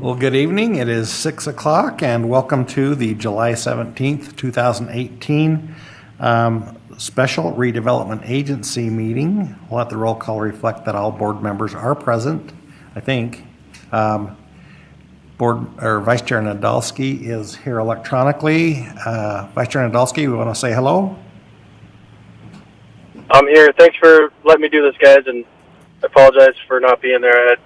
Well, good evening. It is 6 o'clock, and welcome to the July 17th, 2018 Special Redevelopment Agency meeting. We'll let the roll call reflect that all board members are present, I think. Vice Chair Nadolski is here electronically. Vice Chair Nadolski, we want to say hello. I'm here. Thanks for letting me do this, guys, and I apologize for not being there. I had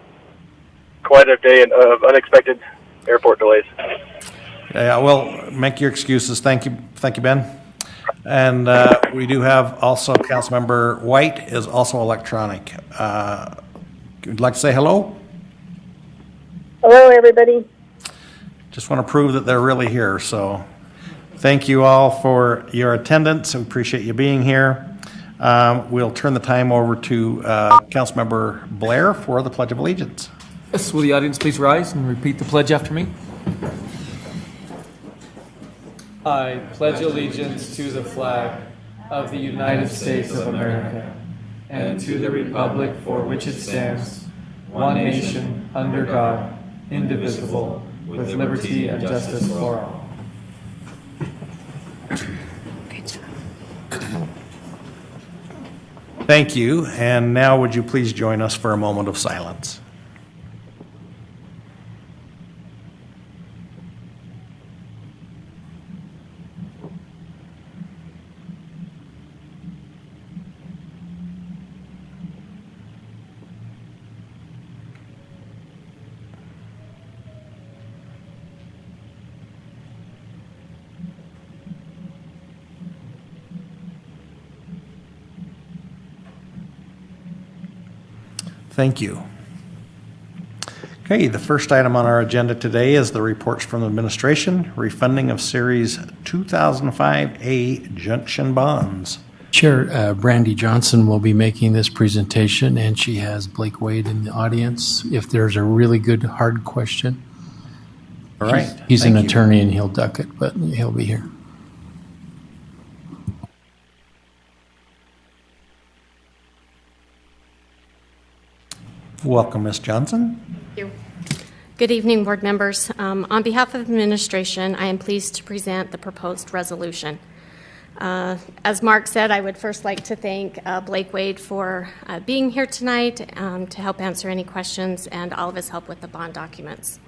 quite a day of unexpected airport delays. Yeah, well, make your excuses. Thank you, Ben. And we do have also Councilmember White is also electronic. Would like to say hello? Hello, everybody. Just want to prove that they're really here. So thank you all for your attendance. We appreciate you being here. We'll turn the time over to Councilmember Blair for the Pledge of Allegiance. Yes, will the audience please rise and repeat the pledge after me? I pledge allegiance to the flag of the United States of America and to the republic for which it stands, one nation, under God, indivisible, with liberty and justice for all. Thank you. And now would you please join us for a moment of silence? Thank you. Okay, the first item on our agenda today is the reports from the administration, refunding of Series 2005A junction bonds. Chair Brandy Johnson will be making this presentation, and she has Blake Wade in the audience. If there's a really good hard question, All right. he's an Thank you. attorney and he'll duck it, but he'll be here. Welcome, Ms. Johnson. Thank you. Good evening, board members. On behalf of administration, I am pleased to present the proposed resolution. As Mark said, I would first like to thank Blake Wade for being here tonight to help answer any questions and all of his help with the bond documents.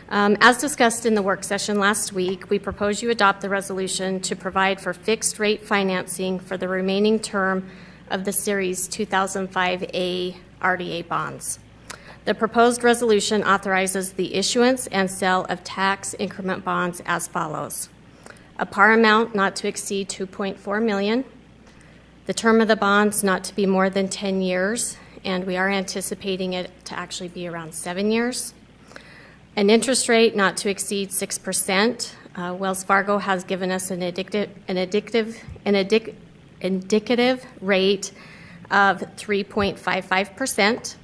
As discussed in the work session last week, we propose you adopt the resolution to provide for fixed rate financing for the remaining term of the Series 2005A RDA bonds. The proposed resolution authorizes the issuance and sale of tax increment bonds as follows. A par amount not to exceed $2.4 million. The term of the bonds not to be more than 10 years, and we are anticipating it to actually be around 7 years. An interest rate not to exceed 6%. Wells Fargo has given us an indicative rate of 3.55%.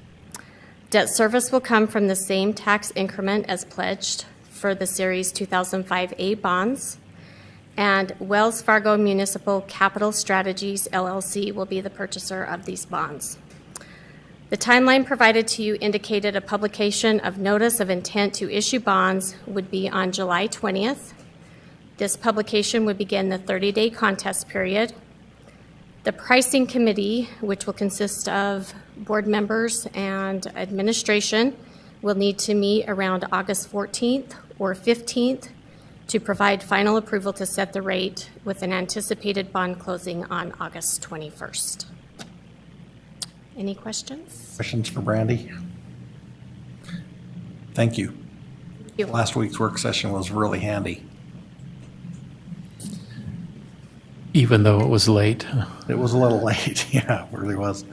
Debt service will come from the same tax increment as pledged for the Series 2005A bonds. And Wells Fargo Municipal Capital Strategies, LLC, will be the purchaser of these bonds. The timeline provided to you indicated a publication of notice of intent to issue bonds would be on July 20th. This publication would begin the 30-day contest period. The pricing committee, which will consist of board members and administration, will need to meet around August 14th or 15th to provide final approval to set the rate with an anticipated bond closing on August 21st. Any questions? Questions for Brandy? Thank you. Thank you. Last week's work session was really handy. Even though it was late. It was a little late. Yeah, it really was.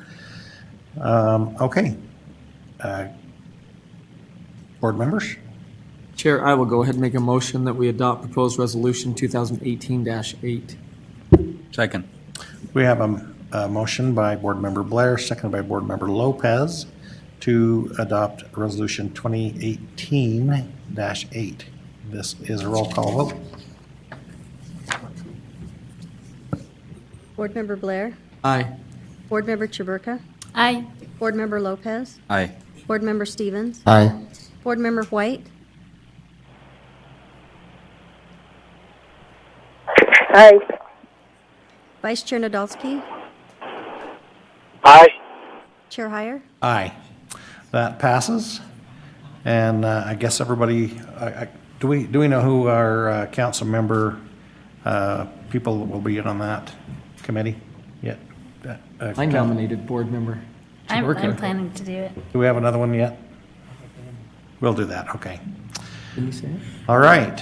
Okay. Board members? Chair, I will go ahead and make a motion that we adopt proposed resolution 2018-8. Second. We have a motion by Board Member Blair, seconded by Board Member Lopez, to adopt Resolution 2018-8. This is a roll call vote. Board Member Blair. Aye. Board Member Chaburka. Aye. Board Member Lopez. Aye. Board Member Stevens. Aye. Board Member White. Aye. Vice Chair Nadolski? Aye. Chair Heyer? Aye. That passes. And I guess everybody, do we know who our council member people will be in on that committee yet? I nominated board member I'm Chaburka. planning to do it. Do we have another one yet? We'll do that, okay. Didn't you say it? All right.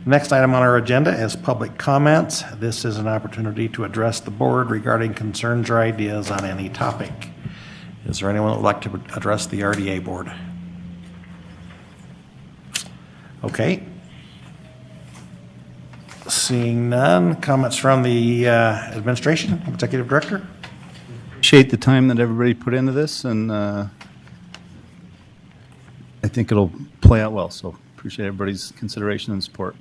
Next item on our agenda is public comments. This is an opportunity to address the board regarding concerns or ideas on any topic. Is there anyone that would like to address the RDA board? Okay. Seeing none. Comments from the administration, executive director? Appreciate the time that everybody put into this, and I think it'll play out well. So appreciate everybody's consideration and support.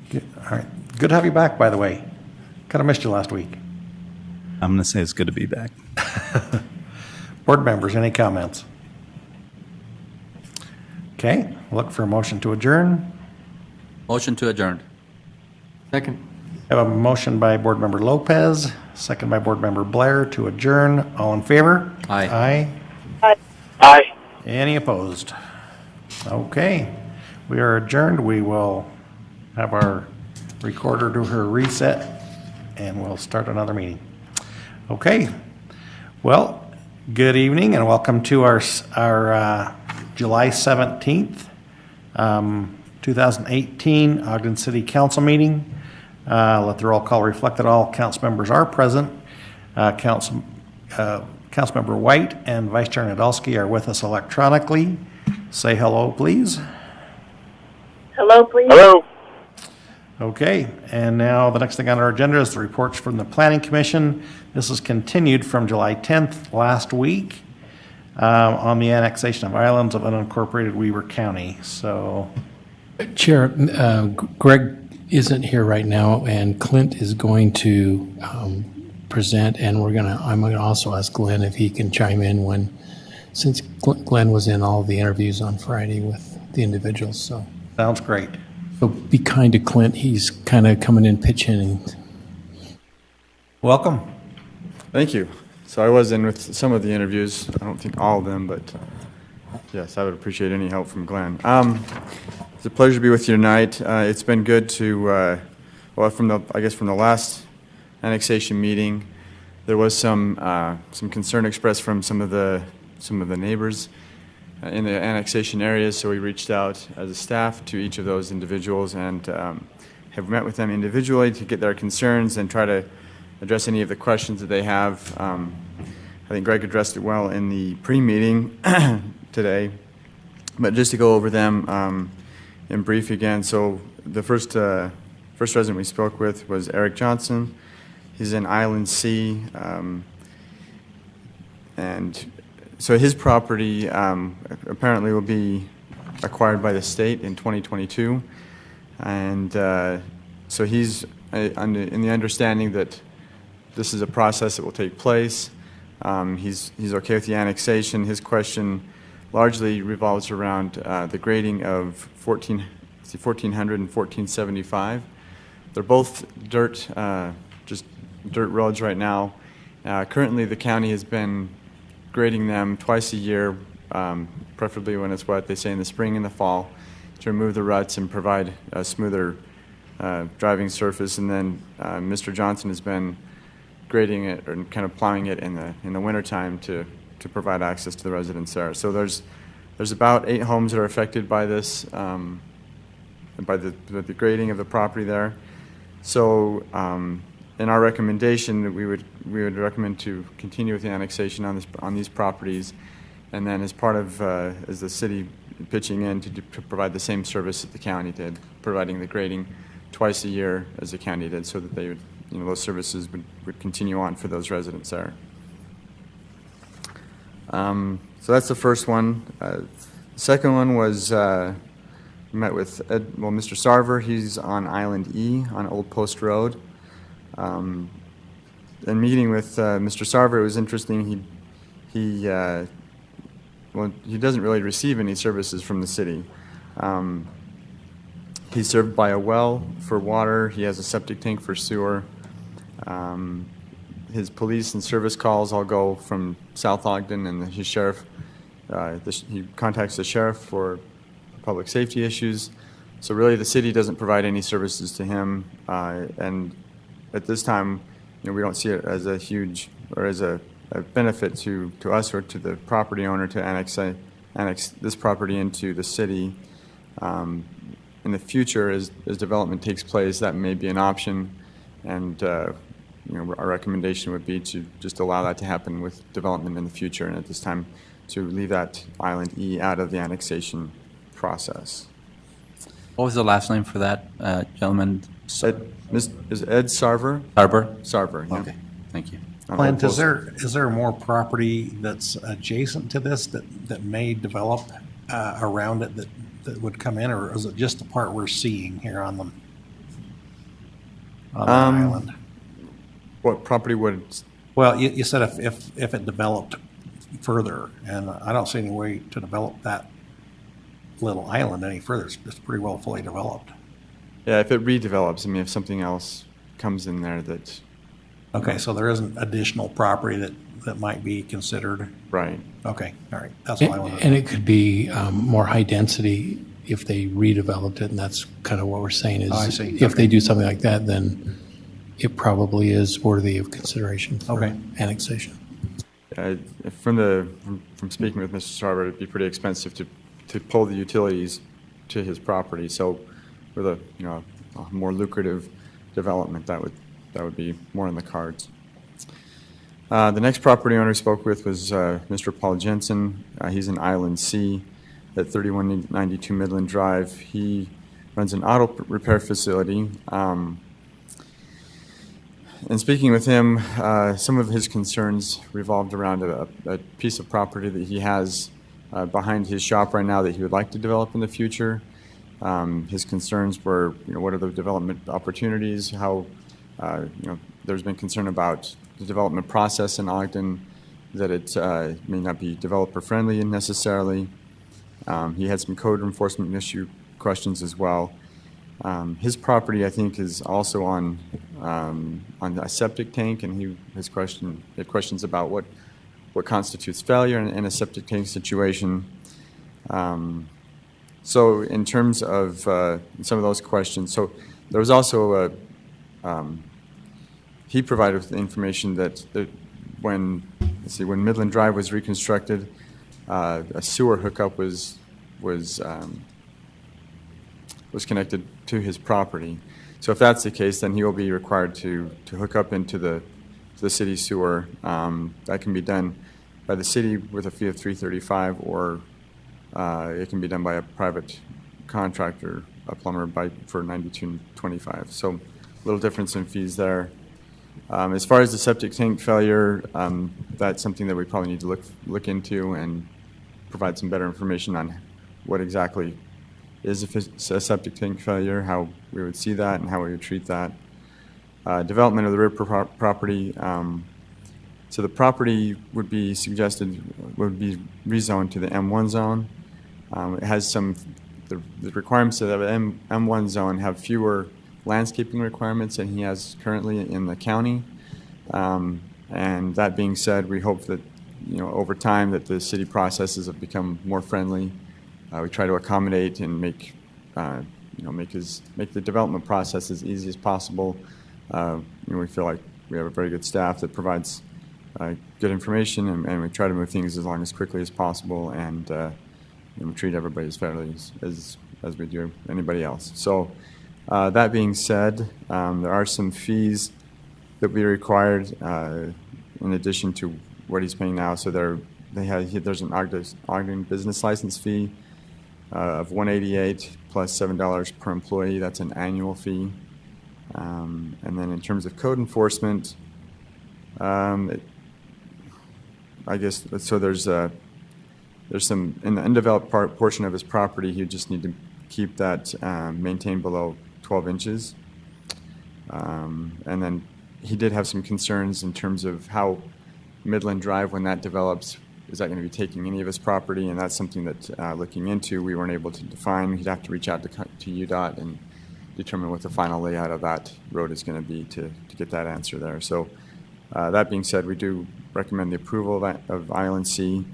Good. All right. Good to have you back, by the way. Kind of missed you last week. I'm going to say it's good to be back. Board members, any comments? Okay, look for a motion to adjourn. Motion to adjourn. Second. I have a motion by Board Member Lopez, second by Board Member Blair to adjourn. All in favor? Aye. Aye. Aye. Any opposed? Okay, we are adjourned. We will have our recorder do her reset, and we'll start another meeting. Okay, well, good evening and welcome to our July 17th, 2018 Ogden City Council meeting. Let the roll call reflect that all council members are present. Councilmember White and Vice Chair Nadolski are with us electronically. Say hello, please. Hello, please. Hello. Okay, and now the next thing on our agenda is the reports from the Planning Commission. This is continued from July 10th last week on the annexation of islands of unincorporated Weber County. So, Chair, Greg isn't here right now, and Clint is going to present, and I'm gonna also ask Glenn if he can chime in since Glenn was in all the interviews on Friday with the individuals. So sounds great. be kind to Clint. He's kind of coming in pitch hitting. Welcome. Thank you. So I was in with some of the interviews. I don't think all of them, but yes, I would appreciate any help from Glenn. It's a pleasure to be with you tonight. It's been good to, from the last annexation meeting, there was some concern expressed from some of the neighbors in the annexation areas. So we reached out as a staff to each of those individuals and have met with them individually to get their concerns and try to address any of the questions that they have. I think Greg addressed it well in the pre-meeting today, but just to go over them in brief again. So the first resident we spoke with was Eric Johnson. He's in Island C, and so his property apparently will be acquired by the state in 2022, and so he's in the understanding that this is a process that will take place. He's okay with the annexation. His question largely revolves around the grading of 1400 and 1475. They're both just dirt roads right now. Currently, the county has been grading them twice a year, preferably when it's wet. They say in the spring and the fall, to remove the ruts and provide a smoother driving surface. And then Mr. Johnson has been grading it or kind of plowing it in the wintertime to provide access to the residents there. So there's about 8 homes that are affected by this, by the grading of the property there. So in our recommendation, we would recommend to continue with the annexation on these properties, and then as part of as the city pitching in to provide the same service that the county did, providing the grading twice a year as the county did, so that they would, those services would continue on for those residents there. So that's the first one. The second one was we met with Mr. Sarver. He's on Island E on Old Post Road. In meeting with Mr. Sarver, it was interesting. He doesn't really receive any services from the city. He's served by a well for water. He has a septic tank for sewer. His police and service calls all go from South Ogden, and his sheriff, he contacts the sheriff for public safety issues. So really, the city doesn't provide any services to him, and at this time, we don't see it as a huge or as a benefit to us or to the property owner to annex this property into the city. In the future, as development takes place, that may be an option, and our recommendation would be to just allow that to happen with development in the future, and at this time, to leave that Island E out of the annexation process. What was the last name for that gentleman? Is Ed Sarver? Arbor? Sarver, yeah. Okay, thank you. Clint, is there more property that's adjacent to this that may develop around it that would come in, or is it just the part we're seeing here on the island? What property would? Well, you said if it developed further, and I don't see any way to develop that little island any further. It's pretty well fully developed. Yeah, if it redevelops, if something else comes in there that... Okay, so there isn't additional property that might be considered? Right. Okay, all right. That's what I wanted. And it could be more high density if they redeveloped it, and that's kind of what we're saying is I see. if they do something like that, then it probably is worthy of consideration for annexation. From speaking with Mr. Sarver, it'd be pretty expensive to pull the utilities to his property. So with a more lucrative development, that would be more in the cards. The next property owner I spoke with was Mr. Paul Jensen. He's in Island C at 3192 Midland Drive. He runs an auto repair facility. And speaking with him, some of his concerns revolved around a piece of property that he has behind his shop right now that he would like to develop in the future. His concerns were, what are the development opportunities? How, there's been concern about the development process in Ogden, that it may not be developer-friendly necessarily. He had some code enforcement issue questions as well. His property, I think, is also on a septic tank, and he had questions about what constitutes failure in a septic tank situation. So in terms of some of those questions, so there was also he provided with the information that when Midland Drive was reconstructed, a sewer hookup was connected to his property. So if that's the case, then he will be required to hook up into the city sewer. That can be done by the city with a fee of $335, or it can be done by a private contractor, a plumber, for $92.25. So a little difference in fees there. As far as the septic tank failure, that's something that we probably need to look into and provide some better information on what exactly is a septic tank failure, how we would see that, and how we would treat that. Development of the rear property. So the property would be rezoned to the M1 zone. It has the requirements of the M1 zone have fewer landscaping requirements than he has currently in the county. And that being said, we hope that over time that the city processes have become more friendly. We try to accommodate and make the development process as easy as possible. We feel like we have a very good staff that provides good information, and we try to move things as quickly as possible, and we treat everybody as fairly as we do anybody else. So that being said, there are some fees that we required in addition to what he's paying now. So there's an Ogden business license fee of $188 plus $7 per employee. That's an annual fee. And then in terms of code enforcement, I guess so. There's some in the undeveloped portion of his property. He just need to keep that maintained below 12 inches. And then he did have some concerns in terms of how Midland Drive, when that develops, is that going to be taking any of his property? And that's something that looking into, we weren't able to define. He'd have to reach out to UDOT and determine what the final layout of that road is going to be to get that answer there. So that being said, we do recommend the approval of Island C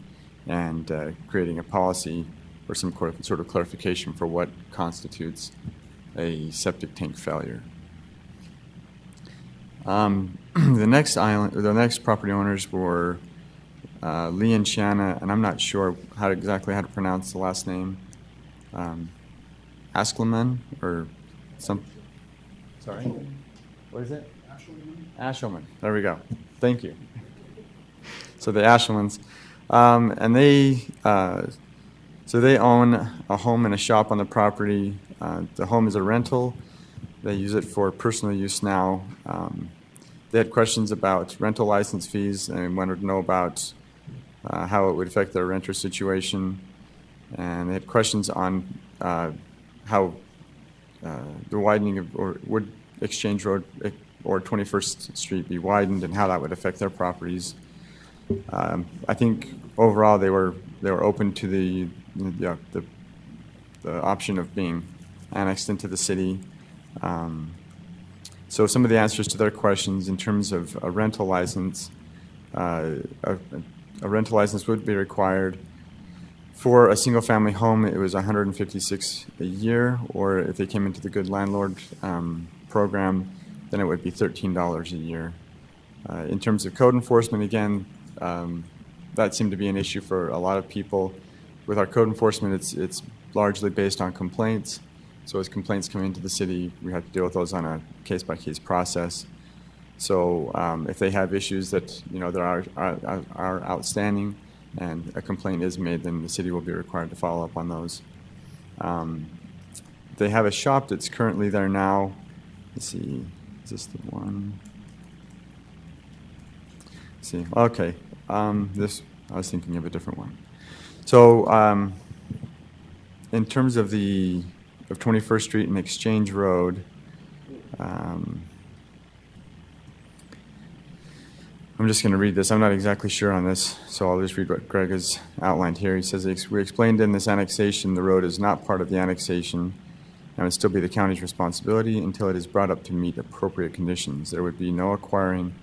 and creating a policy or some sort of clarification for what constitutes a septic tank failure. The next property owners were Lee and Shanna, and I'm not sure exactly how to pronounce the last name. Askelman or some. Sorry. What is it? Ashelman. There we go. Thank you. So the Ashelmans, and they own a home and a shop on the property. The home is a rental. They use it for personal use now. They had questions about rental license fees and wanted to know about how it would affect their renter situation. And they had questions on how the widening of, or would Exchange Road or 21st Street be widened and how that would affect their properties. I think overall they were open to the option of being annexed into the city. So some of the answers to their questions in terms of a rental license, a rental license would be required. For a single-family home, it was $156 a year, or if they came into the Good Landlord program, then it would be $13 a year. In terms of code enforcement, again, that seemed to be an issue for a lot of people. With our code enforcement, it's largely based on complaints. So as complaints come into the city, we have to deal with those on a case-by-case process. So if they have issues that that are outstanding and a complaint is made, then the city will be required to follow up on those. They have a shop that's currently there now. Let's see, is this the one? Let's see, okay. This, I was thinking of a different one. So in terms of 21st Street and Exchange Road, I'm just going to read this. I'm not exactly sure on this, so I'll just read what Greg has outlined here. He says, we explained in this annexation the road is not part of the annexation and would still be the county's responsibility until it is brought up to meet appropriate conditions. There would be no acquiring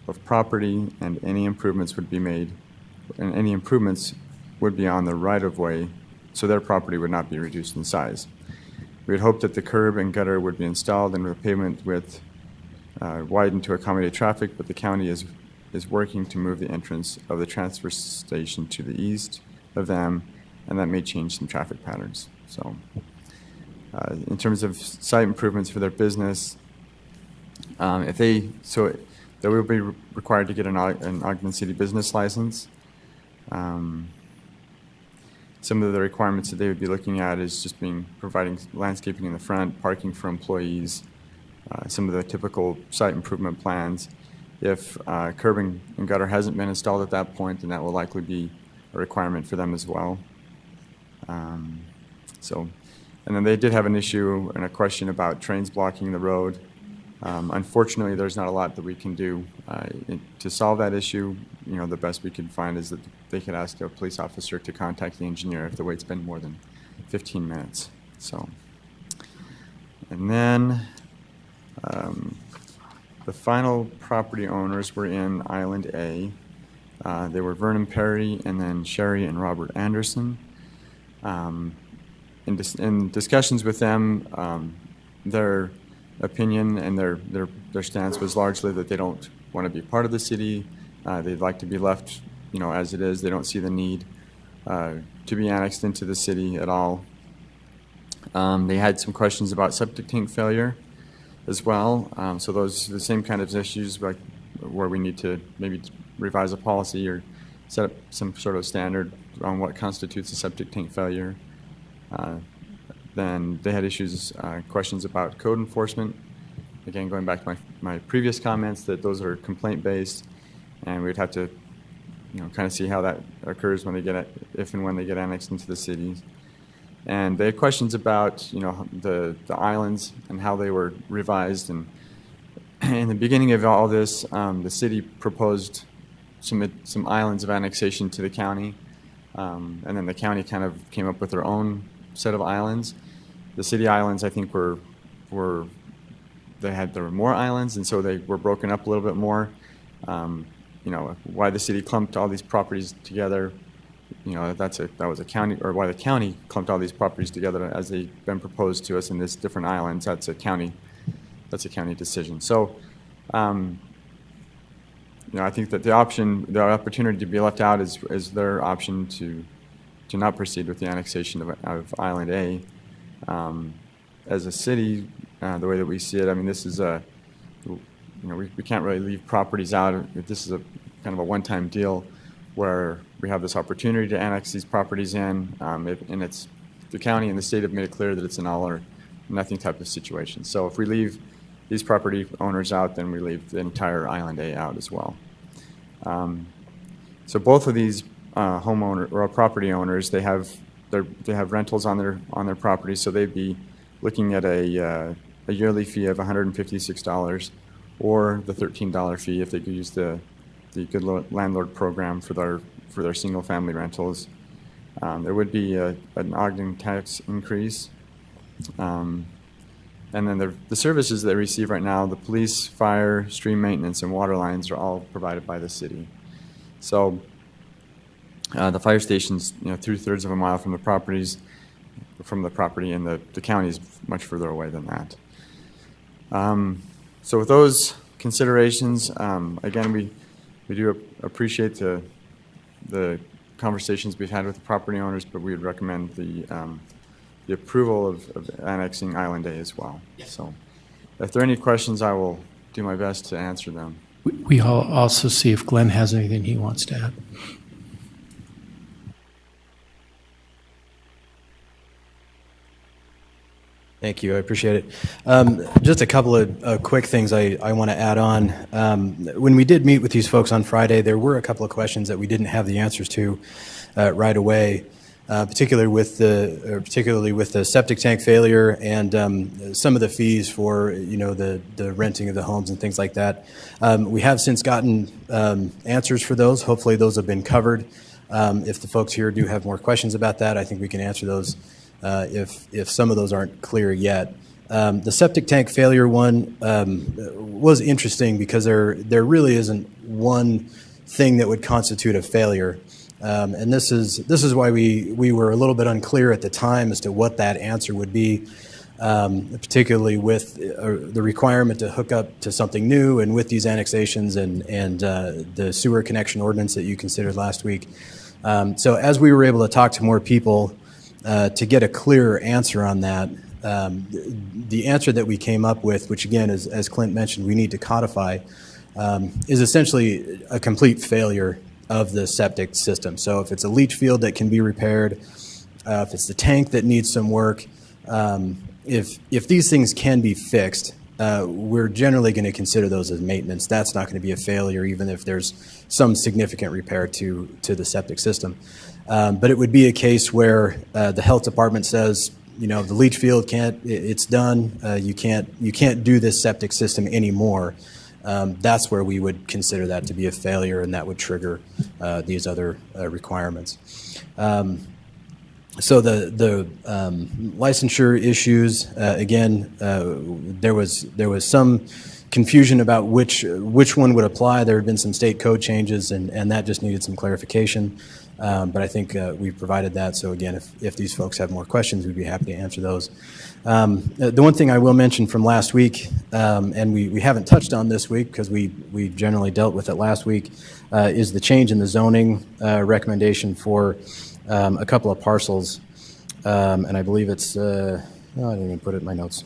of property, and any improvements would be made, and any improvements would be on the right-of-way, so their property would not be reduced in size. We had hoped that the curb and gutter would be installed and the pavement width widened to accommodate traffic, but the county is working to move the entrance of the transfer station to the east of them, and that may change some traffic patterns. So in terms of site improvements for their business, they will be required to get an Ogden City business license. Some of the requirements that they would be looking at is just providing landscaping in the front, parking for employees, some of the typical site improvement plans. If curb and gutter hasn't been installed at that point, then that will likely be a requirement for them as well. And then they did have an issue and a question about trains blocking the road. Unfortunately, there's not a lot that we can do to solve that issue. The best we could find is that they could ask a police officer to contact the engineer if the wait's been more than 15 minutes. So, and then the final property owners were in Island A. They were Vernon Perry and then Sherry and Robert Anderson. In discussions with them, their opinion and their stance was largely that they don't want to be part of the city. They'd like to be left, as it is. They don't see the need to be annexed into the city at all. They had some questions about septic tank failure as well. So those are the same kind of issues where we need to maybe revise a policy or set up some sort of standard on what constitutes a septic tank failure. Then they had questions about code enforcement. Again, going back to my previous comments, that those are complaint-based, and we'd have to, kind of see how that occurs if and when they get annexed into the city. And they had questions about, the islands and how they were revised. And in the beginning of all this, the city proposed submit some islands of annexation to the county, and then the county kind of came up with their own set of islands. The city islands, I think, there were more islands, and so they were broken up a little bit more. You know, why the city clumped all these properties together, you know, that was a county, or why the county clumped all these properties together as they've been proposed to us in this different islands. That's a county decision. So, you know, I think that the opportunity to be left out is their option to not proceed with the annexation of Island A. As a city, the way that we see it, I mean, this is you know, we can't really leave properties out. This is a kind of a one-time deal where we have this opportunity to annex these properties in, and it's the county and the state have made it clear that it's an all or nothing type of situation. So if we leave these property owners out, then we leave the entire Island A out as well. So both of these homeowner or property owners, they have rentals on their property, so they'd be looking at a yearly fee of $156, or the $13 fee if they could use the Good Landlord program for their single family rentals. There would be an Ogden tax increase. And then the services they receive right now, the police, fire, stream maintenance, and water lines are all provided by the city. So the fire station's, you know, 2/3 of a mile from the property, and the county is much further away than that. So with those considerations, again, we do appreciate the conversations we've had with the property owners, but we would recommend the approval of annexing Island A as well. So if there are any questions, I will do my best to answer them. We'll also see if Glenn has anything he wants to add. Thank you. I appreciate it. Just a couple of quick things I want to add on. When we did meet with these folks on Friday, there were a couple of questions that we didn't have the answers to right away, particularly with the septic tank failure and some of the fees for, you know, the renting of the homes and things like that. We have since gotten answers for those. Hopefully those have been covered. If the folks here do have more questions about that, I think we can answer those if some of those aren't clear yet. The septic tank failure one was interesting because there really isn't one thing that would constitute a failure. And this is why we were a little bit unclear at the time as to what that answer would be, particularly with the requirement to hook up to something new and with these annexations and the sewer connection ordinance that you considered last week. So as we were able to talk to more people to get a clearer answer on that, the answer that we came up with, which again, as Clint mentioned, we need to codify, is essentially a complete failure of the septic system. So if it's a leach field that can be repaired, if it's the tank that needs some work, if these things can be fixed, we're generally going to consider those as maintenance. That's not going to be a failure, even if there's some significant repair to the septic system. But it would be a case where the health department says, you know, the leach field it's done. You can't do this septic system anymore. That's where we would consider that to be a failure, and that would trigger these other requirements. So the licensure issues, again, there was some confusion about which one would apply. There had been some state code changes, and that just needed some clarification. But I think we've provided that. So again, if these folks have more questions, we'd be happy to answer those. The one thing I will mention from last week, and we haven't touched on this week because we generally dealt with it last week, is the change in the zoning recommendation for a couple of parcels. And I believe it's, I didn't even put it in my notes.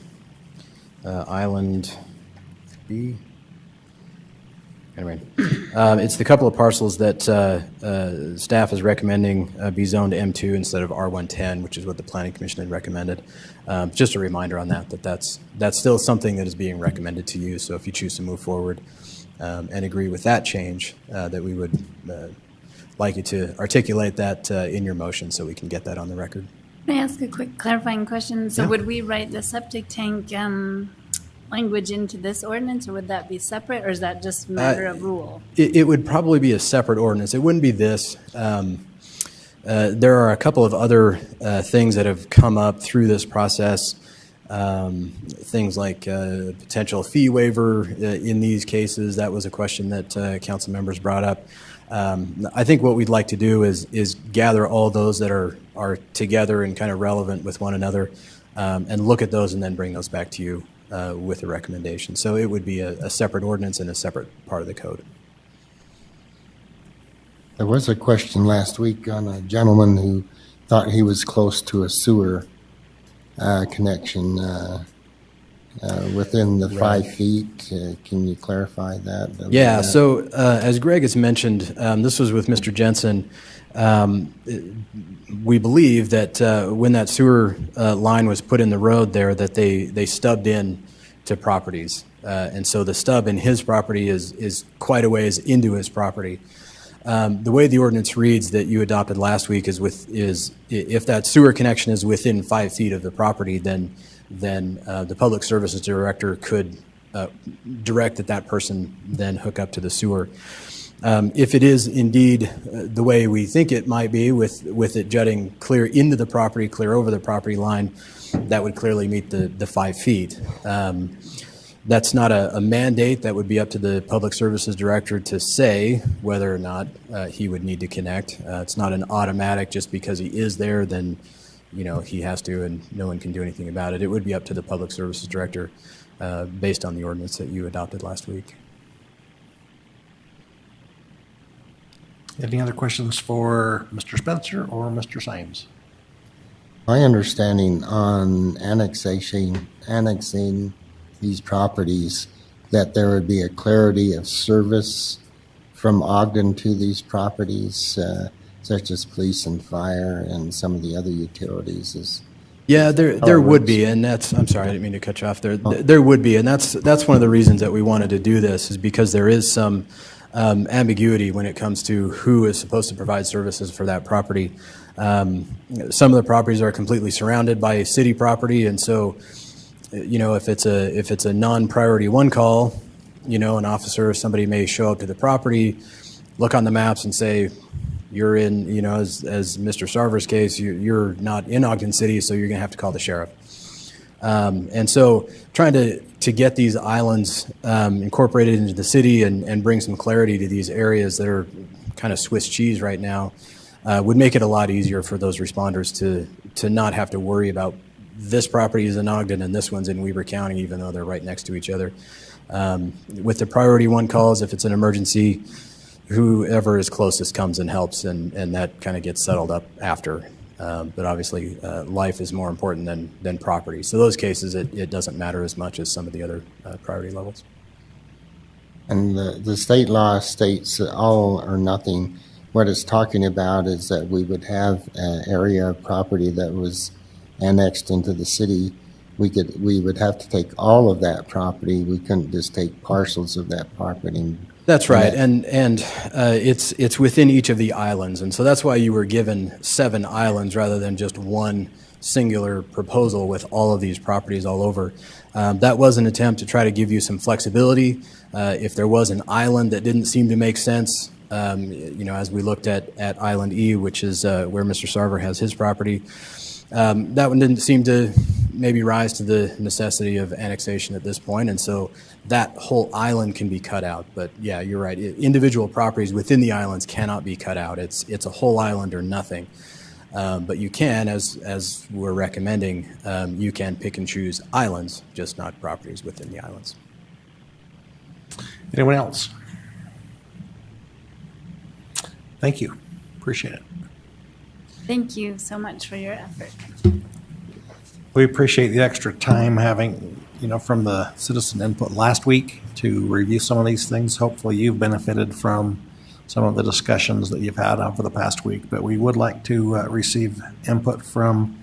Island B. Anyway, it's the couple of parcels that staff is recommending be zoned M2 instead of R110, which is what the Planning Commission had recommended. Just a reminder on that's still something that is being recommended to you. So if you choose to move forward and agree with that change, that we would like you to articulate that in your motion so we can get that on the record. May I ask a quick clarifying question? So Yeah. would we write the septic tank language into this ordinance, or would that be separate, or is that just a matter of rule? It would probably be a separate ordinance. It wouldn't be this. There are a couple of other things that have come up through this process, things like potential fee waiver in these cases. That was a question that council members brought up. I think what we'd like to do is gather all those that are together and kind of relevant with one another, and look at those and then bring those back to you with a recommendation. So it would be a separate ordinance and a separate part of the code. There was a question last week on a gentleman who thought he was close to a sewer connection within the 5 feet. Can you clarify that? Yeah, so as Greg has mentioned, this was with Mr. Jensen. We believe that when that sewer line was put in the road there, that they stubbed in to properties. And so the stub in his property is quite a ways into his property. The way the ordinance reads that you adopted last week is if that sewer connection is within 5 feet of the property, then the public services director could direct that person then hook up to the sewer. If it is indeed the way we think it might be, with it jutting clear into the property, clear over the property line, that would clearly meet the 5 feet. That's not a mandate. That would be up to the public services director to say whether or not he would need to connect. It's not an automatic, just because he is there, then he has to and no one can do anything about it. It would be up to the public services director based on the ordinance that you adopted last week. Any other questions for Mr. Spencer or Mr. Symes? My understanding on annexing these properties, that there would be a clarity of service from Ogden to these properties, such as police and fire and some of the other utilities. Yeah, there would be, and I'm sorry, I didn't mean to cut you off there. There would be, and that's one of the reasons that we wanted to do this, is because there is some ambiguity when it comes to who is supposed to provide services for that property. Some of the properties are completely surrounded by city property, and so if it's a non-priority one call, an officer or somebody may show up to the property, look on the maps and say, you're in, as Mr. Sarver's case, you're not in Ogden City, so you're going to have to call the sheriff. And so trying to get these islands incorporated into the city and bring some clarity to these areas that are kind of Swiss cheese right now would make it a lot easier for those responders to not have to worry about this property is in Ogden and this one's in Weber County, even though they're right next to each other. With the priority one calls, if it's an emergency, whoever is closest comes and helps, and that kind of gets settled up after. But obviously, life is more important than property. So those cases, it doesn't matter as much as some of the other priority levels. And the state law states all or nothing. What it's talking about is that we would have an area of property that was annexed into the city. We would have to take all of that property. We couldn't just take parcels of that property. That's right, and it's within each of the islands, and so that's why you were given 7 islands rather than just one singular proposal with all of these properties all over. That was an attempt to try to give you some flexibility. If there was an island that didn't seem to make sense, as we looked at Island E, which is where Mr. Sarver has his property, that one didn't seem to maybe rise to the necessity of annexation at this point, and so that whole island can be cut out. But yeah, you're right. Individual properties within the islands cannot be cut out. It's a whole island or nothing. But you can, as we're recommending, you can pick and choose islands, just not properties within the islands. Anyone else? Thank you. Appreciate it. Thank you so much for your effort. We appreciate the extra time having, from the citizen input last week to review some of these things. Hopefully you've benefited from some of the discussions that you've had over the past week, but we would like to receive input from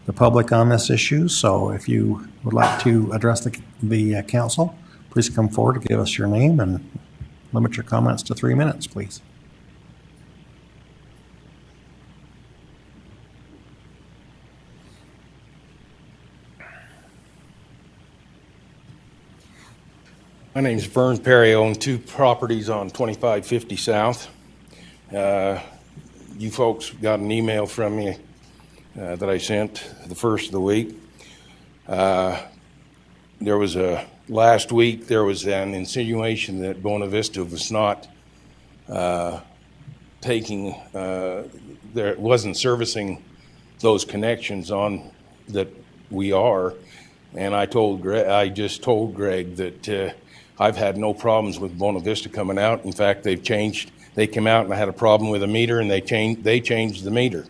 the public on this issue. So if you would like to address the council, please come forward to give us your name and limit your comments to 3 minutes, please. My name's Vern Perry. I own 2 properties on 2550 South. You folks got an email from me that I sent the first of the week. Last week there was an insinuation that Buena Vista was not wasn't servicing those connections on that we are, and I just told Greg that I've had no problems with Buena Vista coming out. In fact, they came out and I had a problem with a meter, and they changed the meter.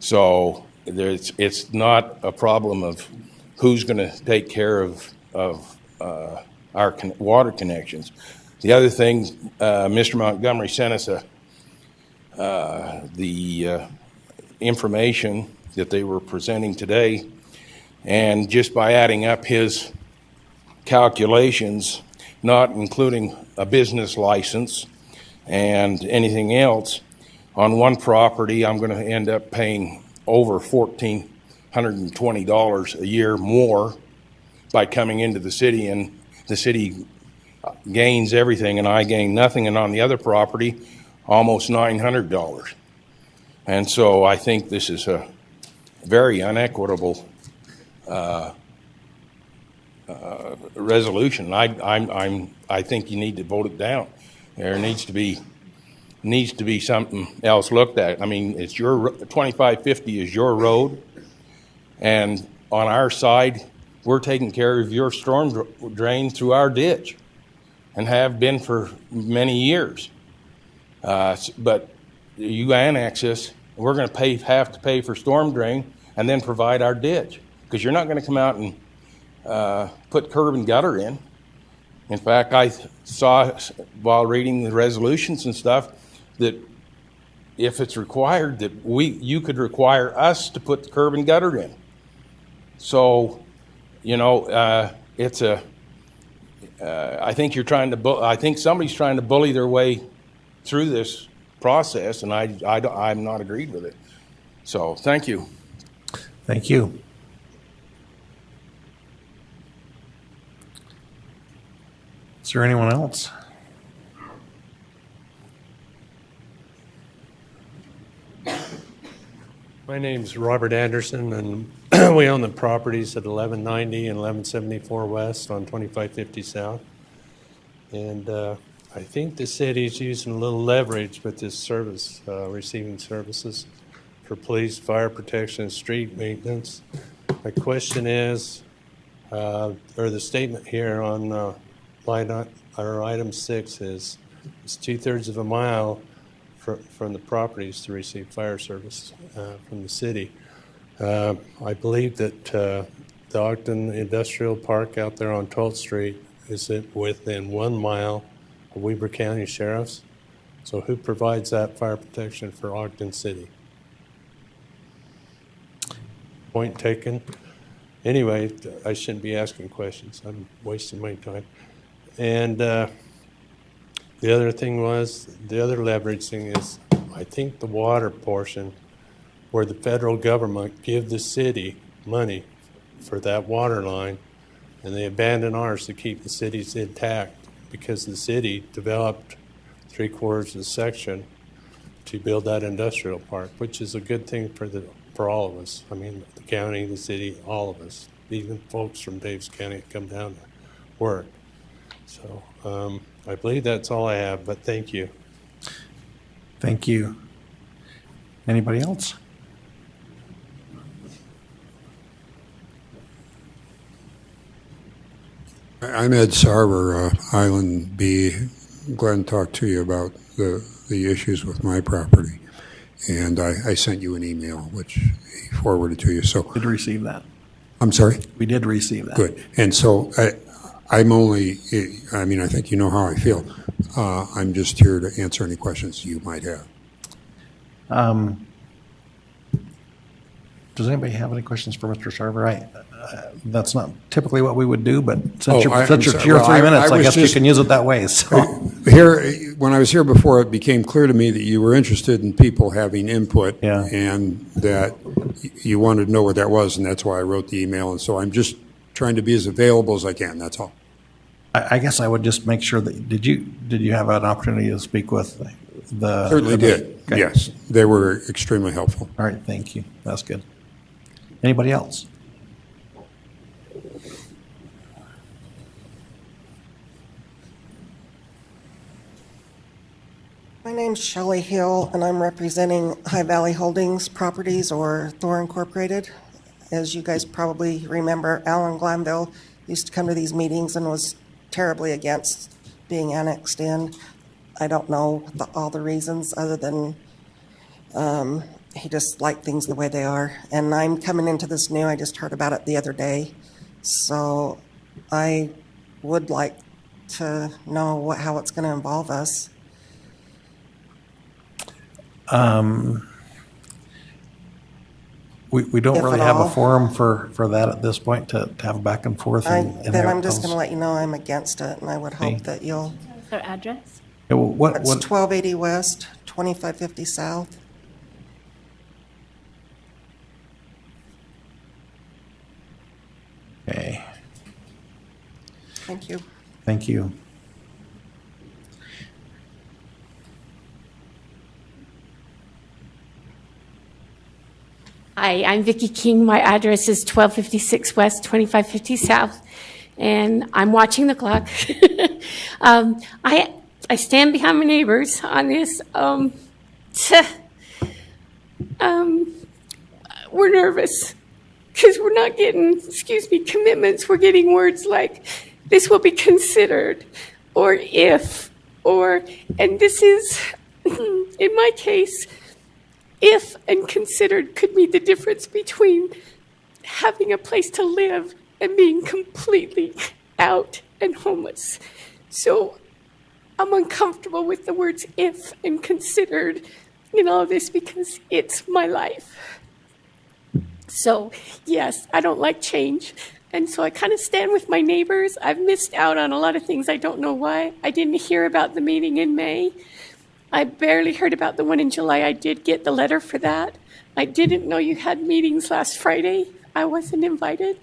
So it's not a problem of who's going to take care of our water connections. The other thing, Mr. Montgomery sent us the information that they were presenting today, and just by adding up his calculations, not including a business license and anything else, on one property I'm going to end up paying over $1,420 a year more by coming into the city, and the city gains everything and I gain nothing, and on the other property almost $900. And so I think this is a very unequitable resolution. I think you need to vote it down. There needs to be something else looked at. I mean, it's 2550 is your road, and on our side, we're taking care of your storm drain through our ditch, and have been for many years. But you annex us, we're going to have to pay for storm drain and then provide our ditch, because you're not going to come out and put curb and gutter in. In fact, I saw while reading the resolutions and stuff that if it's required, that you could require us to put the curb and gutter in. So, I think I think somebody's trying to bully their way through this process, and I'm not agreed with it. So, thank you. Thank you. Is there anyone else? My name's Robert Anderson, and we own the properties at 1190 and 1174 West on 2550 South. And I think the city's using a little leverage with this service, receiving services for police, fire protection, street maintenance. My question is, or the statement here on item 6 is, it's 2/3 of a mile from the properties to receive fire service from the city. I believe that the Ogden Industrial Park out there on 12th Street is within 1 mile of Weber County Sheriff's. So who provides that fire protection for Ogden City? Point taken. Anyway, I shouldn't be asking questions. I'm wasting my time. And the other thing was, the other leverage thing is, I think the water portion where the federal government give the city money for that water line, and they abandon ours to keep the cities intact, because the city developed 3/4 of the section to build that industrial park, which is a good thing for all of us. I mean, the county, the city, all of us, even folks from Davis County come down to work. So I believe that's all I have, but thank you. Thank you. Anybody else? I'm Ed Sarver, Island B. Glad to talk to you about the issues with my property. And I sent you an email, which he forwarded to you. So Did receive that. I'm sorry? We did receive that. Good. And so I think you know how I feel. I'm just here to answer any questions you might have. Does anybody have any questions for Mr. Sarver? That's not typically what we would do, but since you're 2 or 3 minutes, I guess you can use it that way. So here, when I was here before, it became clear to me that you were interested in people having input, and that you wanted to know what that was, and that's why I wrote the email. And so I'm just trying to be as available as I can. That's all. I guess I would just make sure that, did you have an opportunity to speak with the? Certainly did, Okay. yes. They were extremely helpful. All right, thank you. That's good. Anybody else? My name's Shelley Hill, and I'm representing High Valley Holdings Properties, or Thor Incorporated. As you guys probably remember, Alan Glanville used to come to these meetings and was terribly against being annexed in. I don't know all the reasons other than he just liked things the way they are. And I'm coming into this new. I just heard about it the other day. So I would like to know how it's going to involve us. We don't If really at have a all. forum for that at this point to have a back and forth. Then I'm just going to let you know I'm against it, and I would hope Okay. that you'll. Is there address? Yeah, well, what, It's 1280 West, 2550 South. Okay, Thank you. thank you. Hi, I'm Vicki King. My address is 1256 West, 2550 South, and I'm watching the clock. I stand behind my neighbors on this. We're nervous because we're not getting, commitments. We're getting words like, this will be considered, or if, or, and this is, in my case, if and considered could be the difference between having a place to live and being completely out and homeless. So I'm uncomfortable with the words if and considered in all of this because it's my life. So yes, I don't like change. And so I kind of stand with my neighbors. I've missed out on a lot of things. I don't know why. I didn't hear about the meeting in May. I barely heard about the one in July. I did get the letter for that. I didn't know you had meetings last Friday. I wasn't invited.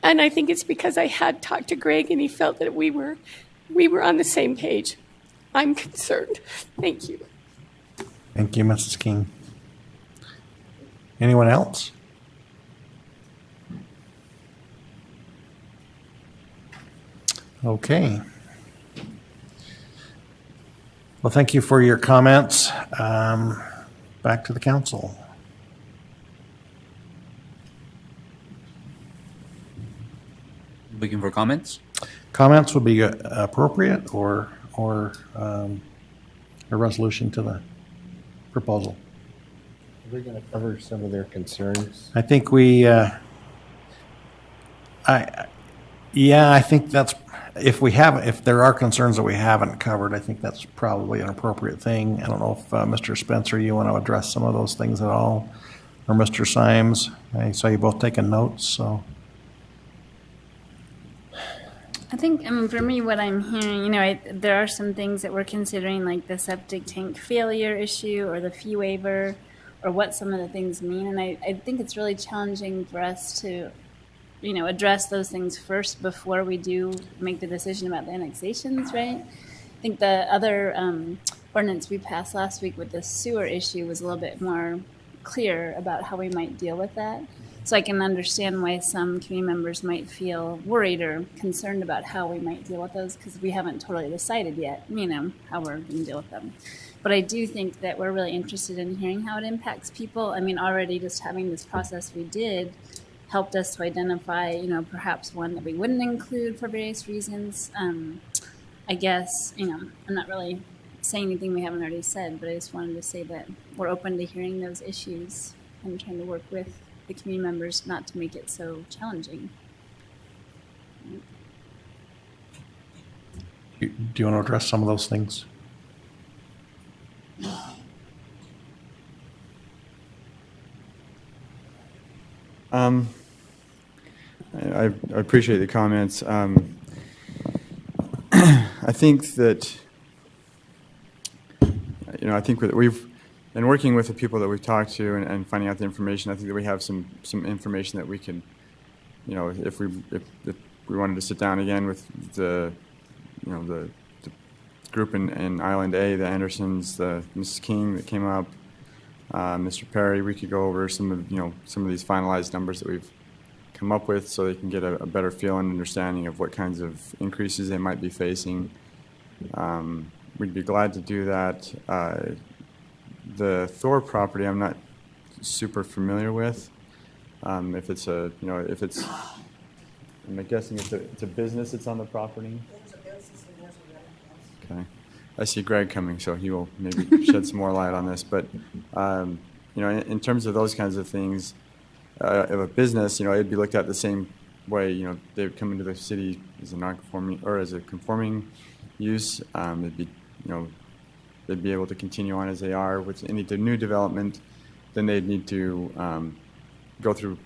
And I think it's because I had talked to Greg and he felt that we were on the same page. I'm concerned. Thank you. Thank you, Mrs. King. Anyone else? Okay. Well, thank you for your comments. Back to the council. Looking for comments? Comments would be appropriate or a resolution to the proposal. Are we going to cover some of their concerns? I think I think that's, if there are concerns that we haven't covered, I think that's probably an appropriate thing. I don't know if Mr. Spencer, you want to address some of those things at all, or Mr. Symes. I saw you both taking notes, so. I think, for me, what I'm hearing, there are some things that we're considering, like the septic tank failure issue or the fee waiver, or what some of the things mean. And I think it's really challenging for us to, address those things first before we do make the decision about the annexations, right? I think the other ordinance we passed last week with the sewer issue was a little bit more clear about how we might deal with that. So I can understand why some community members might feel worried or concerned about how we might deal with those, because we haven't totally decided yet, how we're going to deal with them. But I do think that we're really interested in hearing how it impacts people. I mean, already just having this process we did helped us to identify, perhaps one that we wouldn't include for various reasons. I guess, I'm not really saying anything we haven't already said, but I just wanted to say that we're open to hearing those issues and trying to work with the community members not to make it so challenging. Do you want to address some of those things? I appreciate the comments. I think that, I think that we've been working with the people that we've talked to and finding out the information. I think that we have some information that we can, if we wanted to sit down again with the the group in Island A, the Andersons, the Mrs. King that came up, Mr. Perry, we could go over some of these finalized numbers that we've come up with, so they can get a better feel and understanding of what kinds of increases they might be facing. We'd be glad to do that. The Thor property, I'm not super familiar with. If it's am I guessing it's a business that's on the property? Okay. I see Greg coming, so he will maybe shed some more light on this. But, in terms of those kinds of things, if a business, it'd be looked at the same way. They would come into the city as a non-conforming or as a conforming use. They'd be able to continue on as they are. With any new development, then they'd need to go through,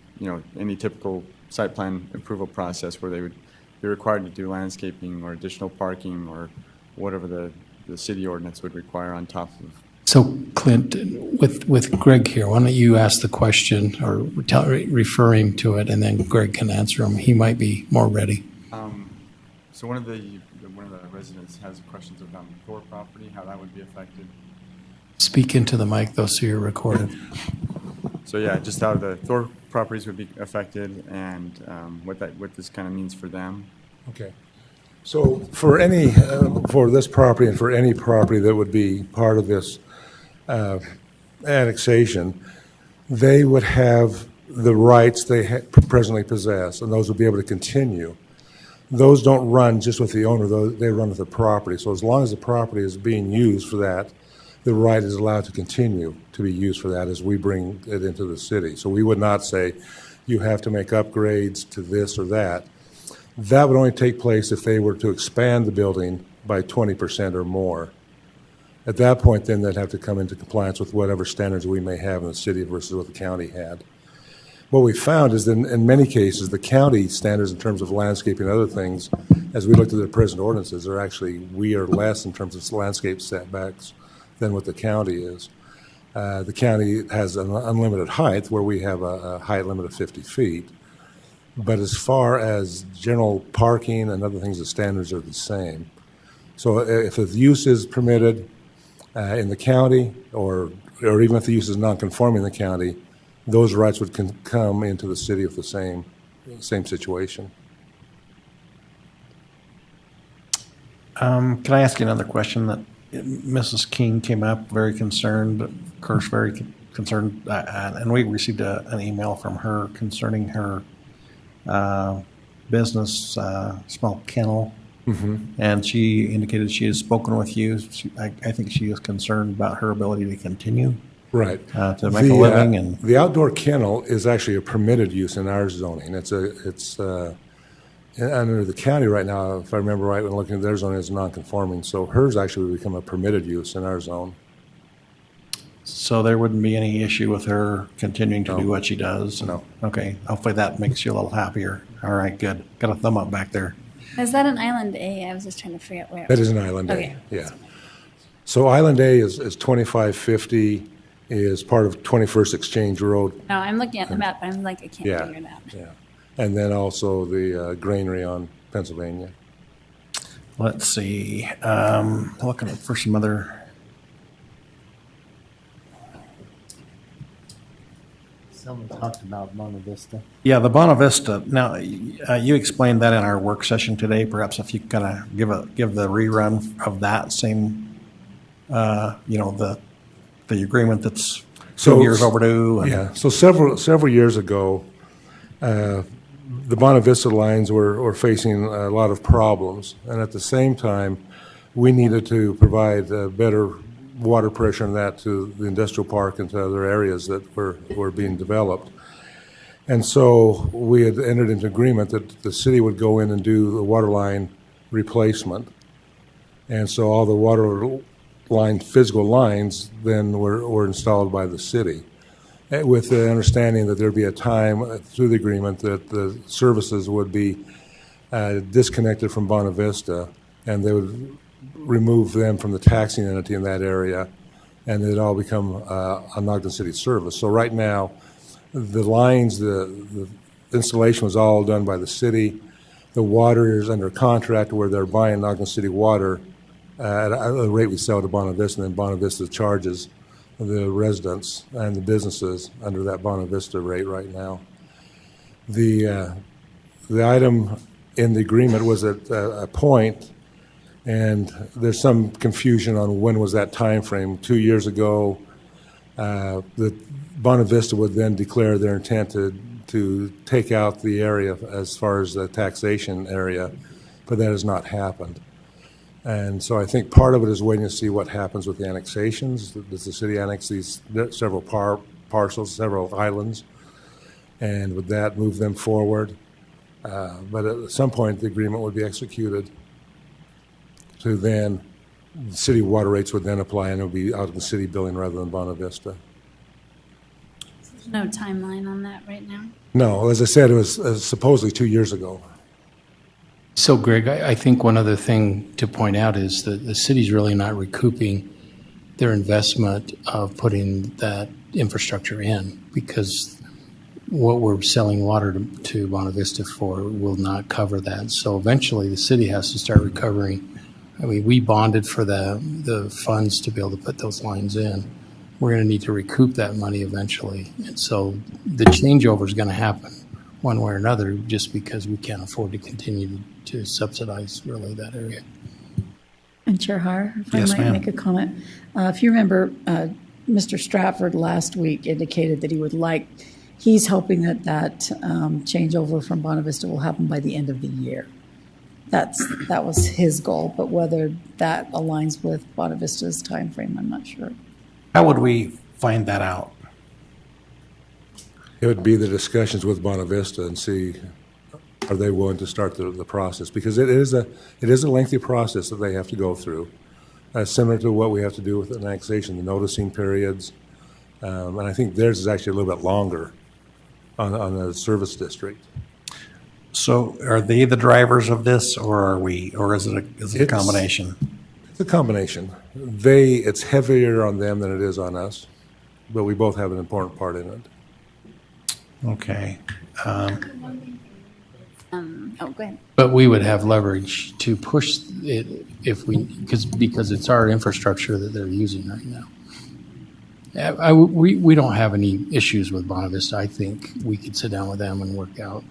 any typical site plan approval process where they would be required to do landscaping or additional parking or whatever the city ordinance would require on top of. So, Clint, with Greg here, why don't you ask the question or refer him to it, and then Greg can answer him. He might be more ready. So one of the residents has questions about the Thor property, how that would be affected. Speak into the mic, though, so you're recorded. So yeah, just how the Thor properties would be affected, and what this kind of means for them. Okay. So for this property and for any property that would be part of this annexation, they would have the rights they presently possess, and those would be able to continue. Those don't run just with the owner, they run with the property. So as long as the property is being used for that, the right is allowed to continue to be used for that as we bring it into the city. So we would not say you have to make upgrades to this or that. That would only take place if they were to expand the building by 20% or more. At that point, then they'd have to come into compliance with whatever standards we may have in the city versus what the county had. What we found is that in many cases, the county standards in terms of landscaping and other things, as we looked at the present ordinances, we are less in terms of landscape setbacks than what the county is. The county has an unlimited height where we have a height limit of 50 feet. But as far as general parking and other things, the standards are the same. So if the use is permitted in the county, or even if the use is non-conforming in the county, those rights would come into the city with the same situation. Can I ask you another question? That Mrs. King came up very concerned, of course, very concerned, and we received an email from her concerning her business, small kennel, and she indicated she has spoken with you. I think she is concerned about her ability to continue. Right. To make a living. And the outdoor kennel is actually a permitted use in our zoning. It's under the county right now, if I remember right, when looking at their zoning, it's non-conforming. So hers actually would become a permitted use in our zone. So there wouldn't be any issue with her continuing to do what she does? No. Okay. Hopefully that makes you a little happier. All right, good. Got a thumb up back there. Is that an Island A? I was just trying to figure out where. That is an Island okay. A, yeah. So Island A is 2550, is part of 21st Exchange Road. No, I'm looking at the map, but I'm like, I can't figure it out. Yeah. And then also the granary on Pennsylvania. Let's see. Looking for some other. Someone talked about Monte Vista. Yeah, the Bonavista. Now, you explained that in our work session today. Perhaps if you kind of give the rerun of that same, the agreement that's 2 years overdue. Yeah. So several years ago, the Bonavista lines were facing a lot of problems, and at the same time, we needed to provide better water pressure and that to the industrial park and to other areas that were being developed. And so we had entered into agreement that the city would go in and do the water line replacement. And so all the water line, physical lines then were installed by the city, with the understanding that there'd be a time through the agreement that the services would be disconnected from Bonavista, and they would remove them from the taxing entity in that area, and it'd all become an Ogden City service. So right now, the lines, the installation was all done by the city. The water is under contract where they're buying Ogden City water at a rate we sell to Bonavista, and then Bonavista charges the residents and the businesses under that Bonavista rate right now. The item in the agreement was at a point, and there's some confusion on when was that time frame. 2 years ago, the Bonavista would then declare their intent to take out the area as far as the taxation area, but that has not happened. And so I think part of it is waiting to see what happens with the annexations. Does the city annex these several parcels, several islands, and would that move them forward? But at some point, the agreement would be executed. So then, city water rates would then apply, and it would be out of the city billing rather than Bonavista. There's no timeline on that right now. No, as I said, it was supposedly 2 years ago. So, Greg, I think one other thing to point out is that the city's really not recouping their investment of putting that infrastructure in, because what we're selling water to Bonavista for will not cover that. So eventually the city has to start recovering. I mean, we bonded for the funds to be able to put those lines in. We're going to need to recoup that money eventually. And so the changeover is going to happen one way or another, just because we can't afford to continue to subsidize really that area. And Chair Hire, if Yes, I might ma'am. make a comment. If you remember, Mr. Stratford last week indicated that he's hoping that changeover from Bonavista will happen by the end of the year. That was his goal, but whether that aligns with Bonavista's timeframe, I'm not sure. How would we find that out? It would be the discussions with Bonavista and see, are they willing to start the process? Because it is a lengthy process that they have to go through, similar to what we have to do with annexation, the noticing periods. And I think theirs is actually a little bit longer on the service district. So are they the drivers of this, or are we, or is it a combination? It's a combination. It's heavier on them than it is on us, but we both have an important part in it. Okay. Go ahead. But we would have leverage to push it if because it's our infrastructure that they're using right now. We don't have any issues with Bonavista. I think we could sit down with them and work out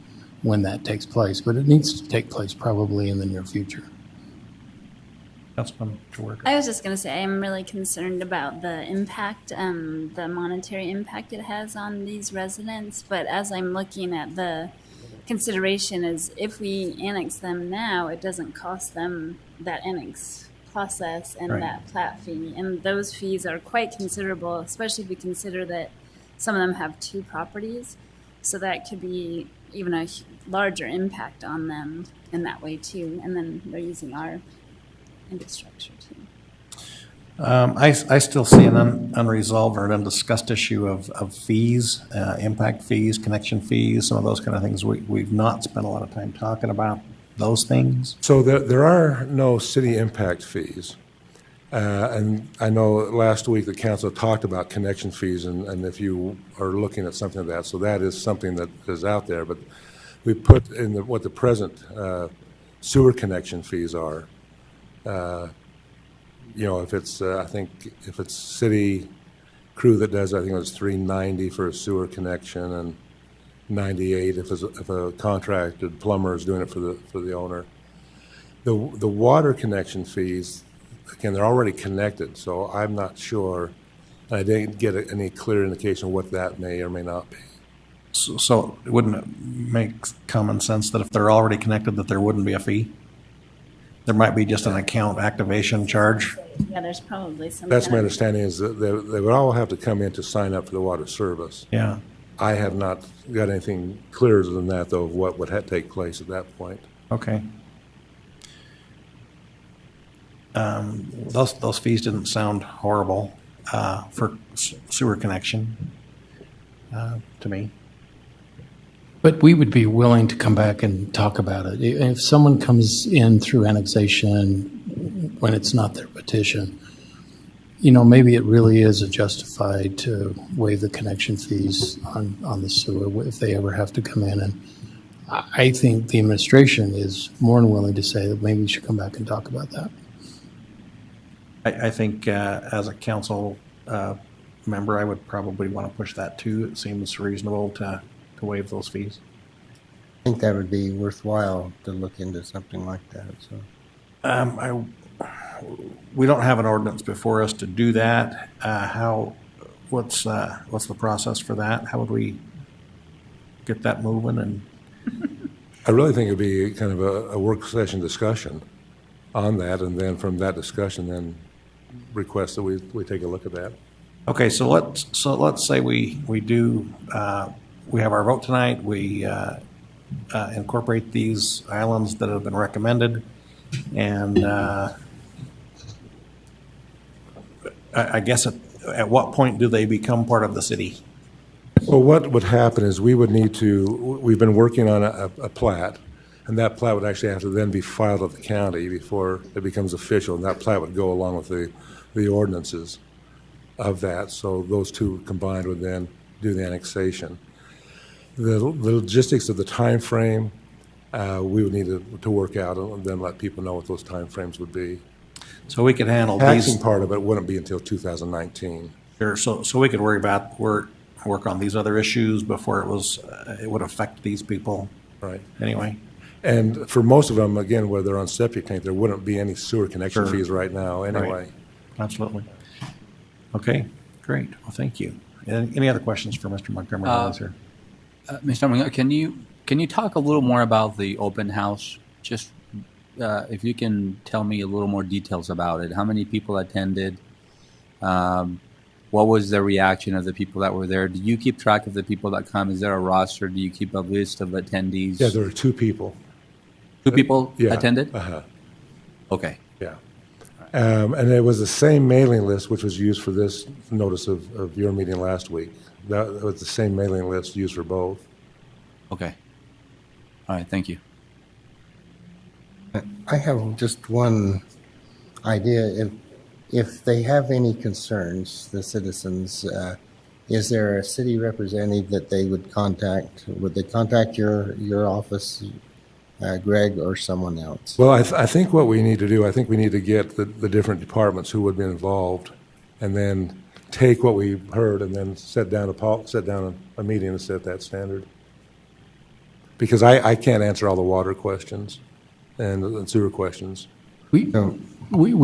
when that takes place, but it needs to take place probably in the near future. Councilman George. I was just going to say, I'm really concerned about the impact, the monetary impact it has on these residents. But as I'm looking at the consideration is if we annex them now, it doesn't cost them that annex process and Right. that plat fee. And those fees are quite considerable, especially if we consider that some of them have two properties. So that could be even a larger impact on them in that way too. And then they're using our infrastructure too. I still see an unresolved or an undiscussed issue of fees, impact fees, connection fees, some of those kind of things. We've not spent a lot of time talking about those things. So there are no city impact fees. And I know last week the council talked about connection fees, and if you are looking at something like that, so that is something that is out there. But we put in what the present sewer connection fees are. If it's I think if it's city crew that does, I think it was $390 for a sewer connection and $98 if a contracted plumber is doing it for the owner. The water connection fees, again, they're already connected, so I'm not sure. I didn't get any clear indication of what that may or may not be. So wouldn't it make common sense that if they're already connected that there wouldn't be a fee? There might be just an account activation charge. Yeah, there's probably some. That's my understanding is that they would all have to come in to sign up for the water service. Yeah. I have not got anything clearer than that, though, of what would take place at that point. Okay. Those fees didn't sound horrible for sewer connection to me. But we would be willing to come back and talk about it. If someone comes in through annexation when it's not their petition, maybe it really is justified to waive the connection fees on the sewer if they ever have to come in. And I think the administration is more than willing to say that maybe we should come back and talk about that. I think as a council member, I would probably want to push that too. It seems reasonable to waive those fees. I think that would be worthwhile to look into something like that. So, we don't have an ordinance before us to do that. What's the process for that? How would we get that moving? And I really think it'd be kind of a work session discussion on that, and then from that discussion, then request that we take a look at that. okay, so let's say we do we have our vote tonight. We incorporate these islands that have been recommended, and I guess at what point do they become part of the city? Well, what would happen is we've been working on a plat, and that plat would actually have to then be filed at the county before it becomes official, and that plat would go along with the ordinances of that. So those two combined would then do the annexation. The logistics of the time frame, we would need to work out and then let people know what those time frames would be. So we could handle Taxing these. part of it wouldn't be until 2019. Sure. So we could work on these other issues before it would affect these people. Right. Anyway. And for most of them, again, where they're on septic tank, there wouldn't be any sewer connection Sure. fees right now anyway. Right. Absolutely. Okay, great. Well, thank you. Any other questions for Mr. Montgomery? Mr. Montgomery, can you talk a little more about the open house? Just if you can tell me a little more details about it. How many people attended? What was the reaction of the people that were there? Do you keep track of the people that come? Is there a roster? Do you keep a list of attendees? Yeah, there are 2 people. 2 people Yeah. attended? Uh-huh. Okay. Yeah. And it was the same mailing list which was used for this notice of your meeting last week. That was the same mailing list used for both. Okay. All right, thank you. I have just one idea. If they have any concerns, the citizens, is there a city representative that they would contact? Would they contact your office, Greg, or someone else? Well, I think what we need to do, I think we need to get the different departments who would be involved, and then take what we've heard and then set down a meeting and set that standard. Because I can't answer all the water questions and sewer questions. We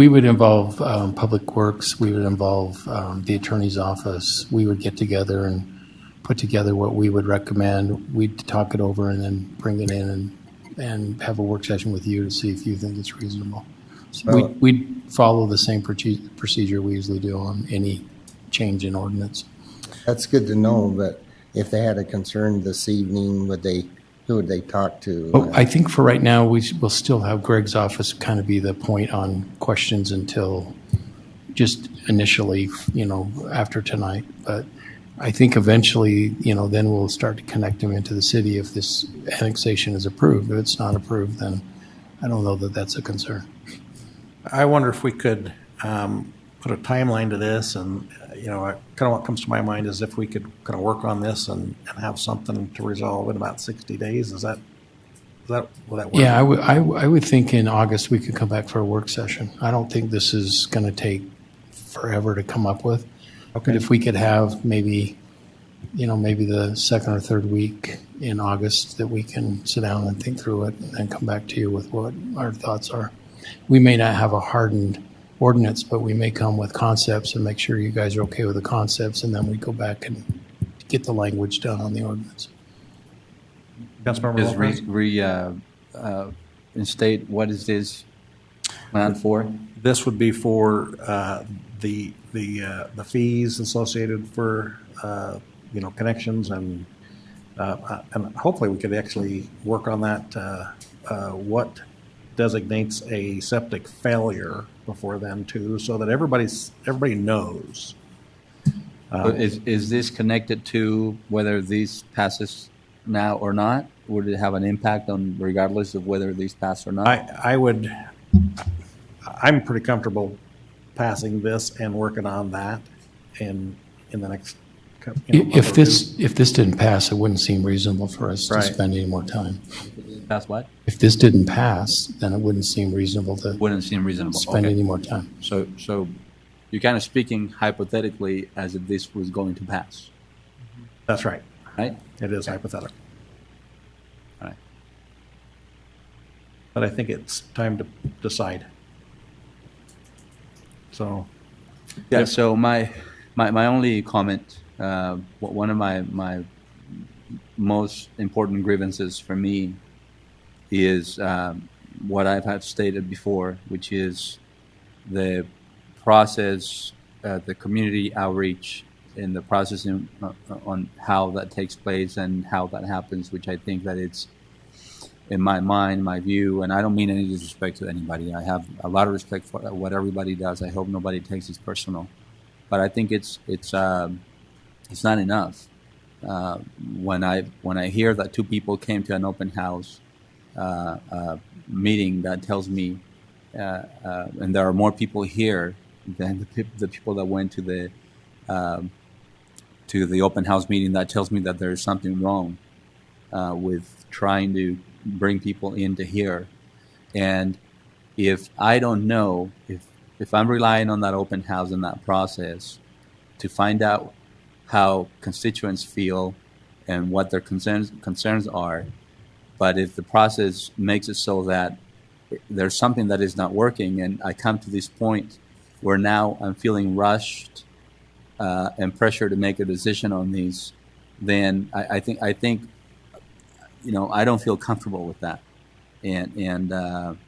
would involve Public Works, we would involve the Attorney's Office. We would get together and put together what we would recommend. We'd talk it over and then bring it in and have a work session with you to see if you think it's reasonable. So we'd follow the same procedure we usually do on any change in ordinance. That's good to know, but if they had a concern this evening, who would they talk to? Well, I think for right now, we'll still have Greg's office kind of be the point on questions until just initially, after tonight. But I think eventually, then we'll start to connect them into the city if this annexation is approved. If it's not approved, then I don't know that that's a concern. I wonder if we could put a timeline to this, and kind of what comes to my mind is if we could kind of work on this and have something to resolve in about 60 days. Will that work? Yeah, I would think in August we could come back for a work session. I don't think this is going to take forever to come up with. Okay. But if we could have maybe the second or third week in August that we can sit down and think through it and come back to you with what our thoughts are. We may not have a hardened ordinance, but we may come with concepts and make sure you guys are okay with the concepts, and then we go back and get the language done on the ordinance. Councilmember Just instate what is this planned for? This would be for the fees associated for connections, and hopefully we could actually work on that. What designates a septic failure before then too, so that everybody knows. Is this connected to whether these passes now or not? Would it have an impact on regardless of whether these pass or not? I'm pretty comfortable passing this and working on that in the next If this didn't pass, it wouldn't seem reasonable for us to Right. spend any more time. That's what? If this didn't pass, then it wouldn't seem reasonable to Wouldn't seem reasonable. spend Okay. any more time. So you're kind of speaking hypothetically as if this was going to pass, That's right. right? It is hypothetical. All right. But I think it's time to decide. So, Yeah. Yep. So my only comment, one of my most important grievances for me is what I've stated before, which is the process, the community outreach, and the process on how that takes place and how that happens, which I think that it's, in my mind, my view, and I don't mean any disrespect to anybody. I have a lot of respect for what everybody does. I hope nobody takes it personal, but I think it's not enough. When I hear that two people came to an open house meeting, that tells me, and there are more people here than the people that went to the open house meeting, that tells me that there is something wrong with trying to bring people in to hear. And if I don't know, if I'm relying on that open house and that process to find out how constituents feel and what their concerns are, but if the process makes it so that there's something that is not working, and I come to this point where now I'm feeling rushed and pressure to make a decision on these, then I think I don't feel comfortable with that, and it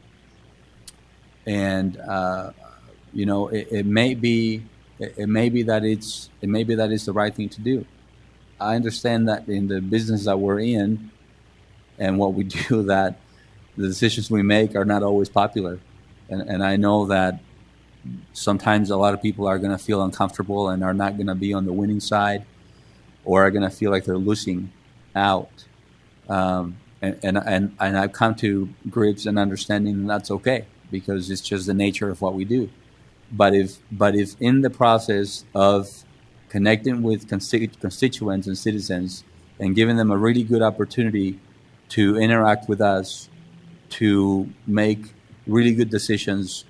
may be that it's the right thing to do. I understand that in the business that we're in and what we do, that the decisions we make are not always popular, and I know that sometimes a lot of people are going to feel uncomfortable and are not going to be on the winning side, or are going to feel like they're losing out. And I've come to grips and understanding that's okay, because it's just the nature of what we do. But if in the process of connecting with constituents and citizens and giving them a really good opportunity to interact with us, to make really good decisions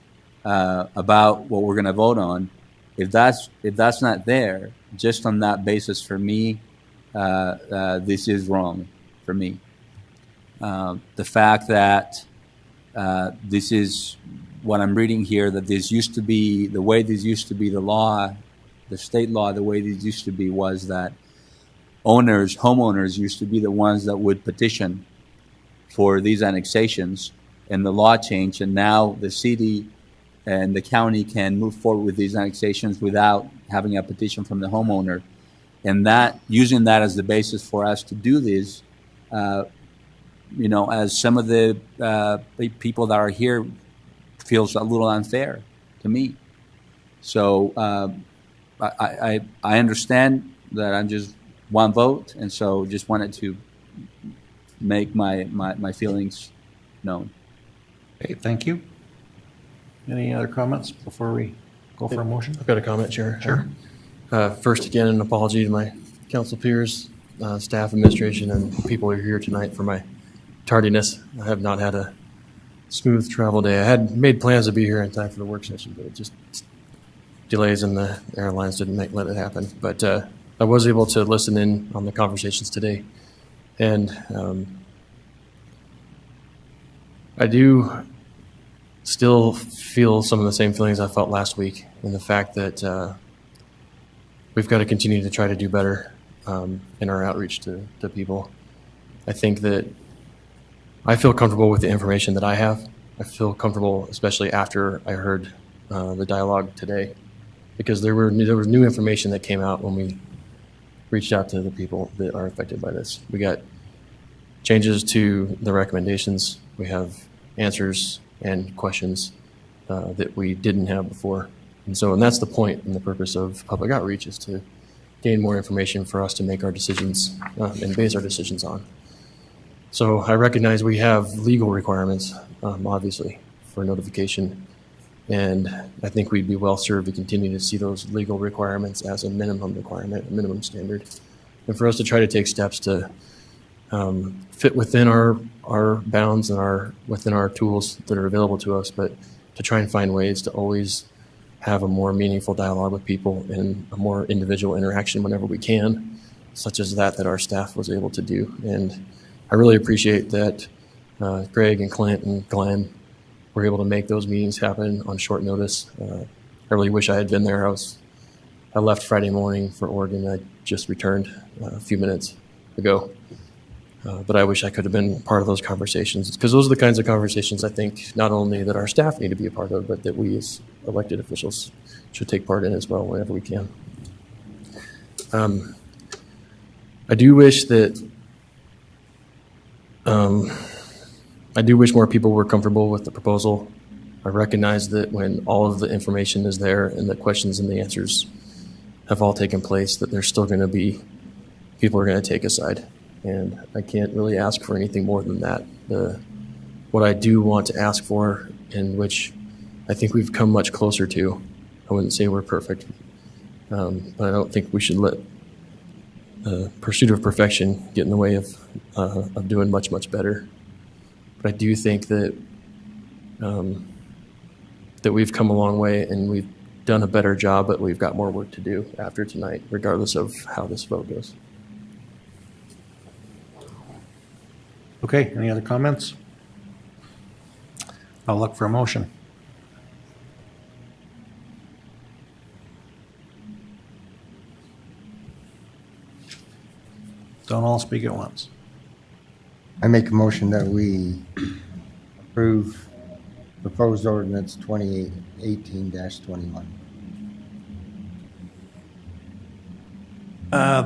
about what we're going to vote on, if that's not there, just on that basis, for me, this is wrong for me. The fact that this is what I'm reading here, that this used to be the way this used to be, the law, the state law, the way this used to be was that homeowners used to be the ones that would petition for these annexations, and the law changed, and now the city and the county can move forward with these annexations without having a petition from the homeowner. And that, using that as the basis for us to do this, as some of the people that are here feels a little unfair to me. So I understand that I'm just one vote, and so just wanted to make my feelings known. Okay, thank you. Any other comments before we go for a motion? I've got a comment, Chair. Sure. First, again, an apology to my council peers, staff, administration, and people who are here tonight for my tardiness. I have not had a smooth travel day. I had made plans to be here in time for the work session, but it just delays in the airlines didn't let it happen. But I was able to listen in on the conversations today, and I do still feel some of the same feelings I felt last week, in the fact that we've got to continue to try to do better in our outreach to people. I think that I feel comfortable with the information that I have. I feel comfortable, especially after I heard the dialogue today, because there was new information that came out when we reached out to the people that are affected by this. We got changes to the recommendations. We have answers and questions that we didn't have before. And that's the point and the purpose of public outreach, is to gain more information for us to make our decisions and base our decisions on. So I recognize we have legal requirements, obviously, for notification And I think we'd be well served to continue to see those legal requirements as a minimum requirement, a minimum standard. And for us to try to take steps to fit within our bounds and within our tools that are available to us, but to try and find ways to always have a more meaningful dialogue with people and a more individual interaction whenever we can, such as that our staff was able to do. And I really appreciate that Greg and Clint and Glenn were able to make those meetings happen on short notice. I really wish I had been there. I left Friday morning for Oregon. I just returned a few minutes ago. But I wish I could have been part of those conversations, because those are the kinds of conversations I think not only that our staff need to be a part of, but that we as elected officials should take part in as well whenever we can. I do wish more people were comfortable with the proposal. I recognize that when all of the information is there and the questions and the answers have all taken place, that there's still going to be people who are going to take a side. And I can't really ask for anything more than that. What I do want to ask for, and which I think we've come much closer to, I wouldn't say we're perfect, but I don't think we should let the pursuit of perfection get in the way of doing much, much better. But I do think that that we've come a long way and we've done a better job, but we've got more work to do after tonight, regardless of how this vote goes. Okay, any other comments? I'll look for a motion. Don't all speak at once. I make a motion that we approve proposed ordinance 2018-21.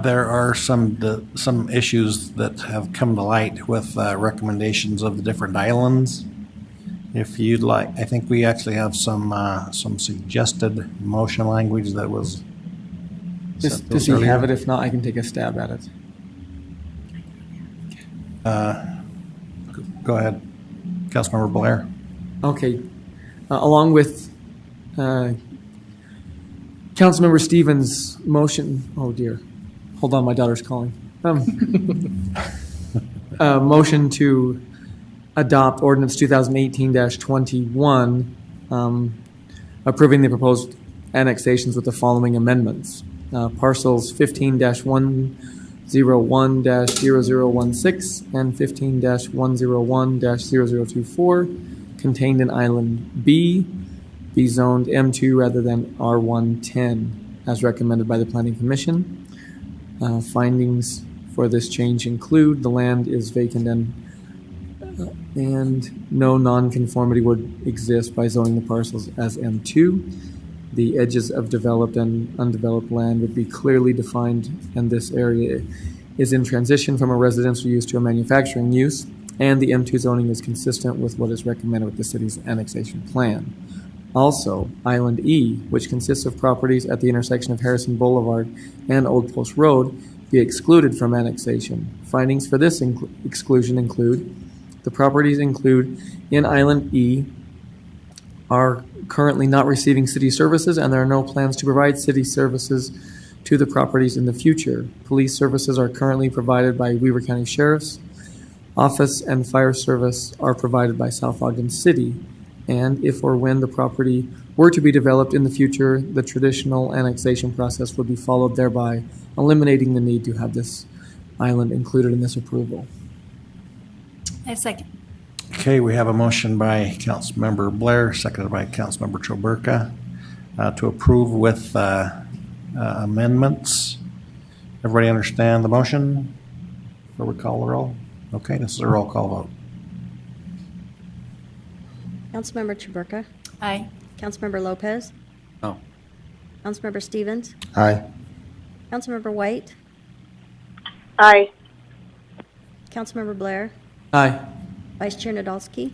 There are some issues that have come to light with recommendations of the different islands. If you'd like, I think we actually have some suggested motion language that was. Does he have it? If not, I can take a stab at it. Go ahead, Councilmember Blair. Okay. Along with Councilmember Stevens' motion, oh dear, hold on, my daughter's calling. Motion to adopt ordinance 2018-21, approving the proposed annexations with the following amendments. Parcels 15-101-0016 and 15-101-0024 contained in Island B, be zoned M2 rather than R110, as recommended by the Planning Commission. Findings for this change include the land is vacant and no nonconformity would exist by zoning the parcels as M2. The edges of developed and undeveloped land would be clearly defined, and this area is in transition from a residential use to a manufacturing use, and the M2 zoning is consistent with what is recommended with the city's annexation plan. Also, Island E, which consists of properties at the intersection of Harrison Boulevard and Old Post Road, be excluded from annexation. Findings for this exclusion include the properties include in Island E are currently not receiving city services, and there are no plans to provide city services to the properties in the future. Police services are currently provided by Weaver County Sheriff's Office, and fire service are provided by South Ogden City. And if or when the property were to be developed in the future, the traditional annexation process would be followed, thereby eliminating the need to have this island included in this approval. I second. Okay, we have a motion by Councilmember Blair, seconded by Councilmember Choberka, to approve with amendments. Everybody understand the motion? Before we call the roll? Okay, this is a roll call vote. Councilmember Choberka. Aye. Councilmember Lopez. No. Councilmember Stevens. Aye. Councilmember White. Aye. Councilmember Blair. Aye. Vice Chair Nadolski.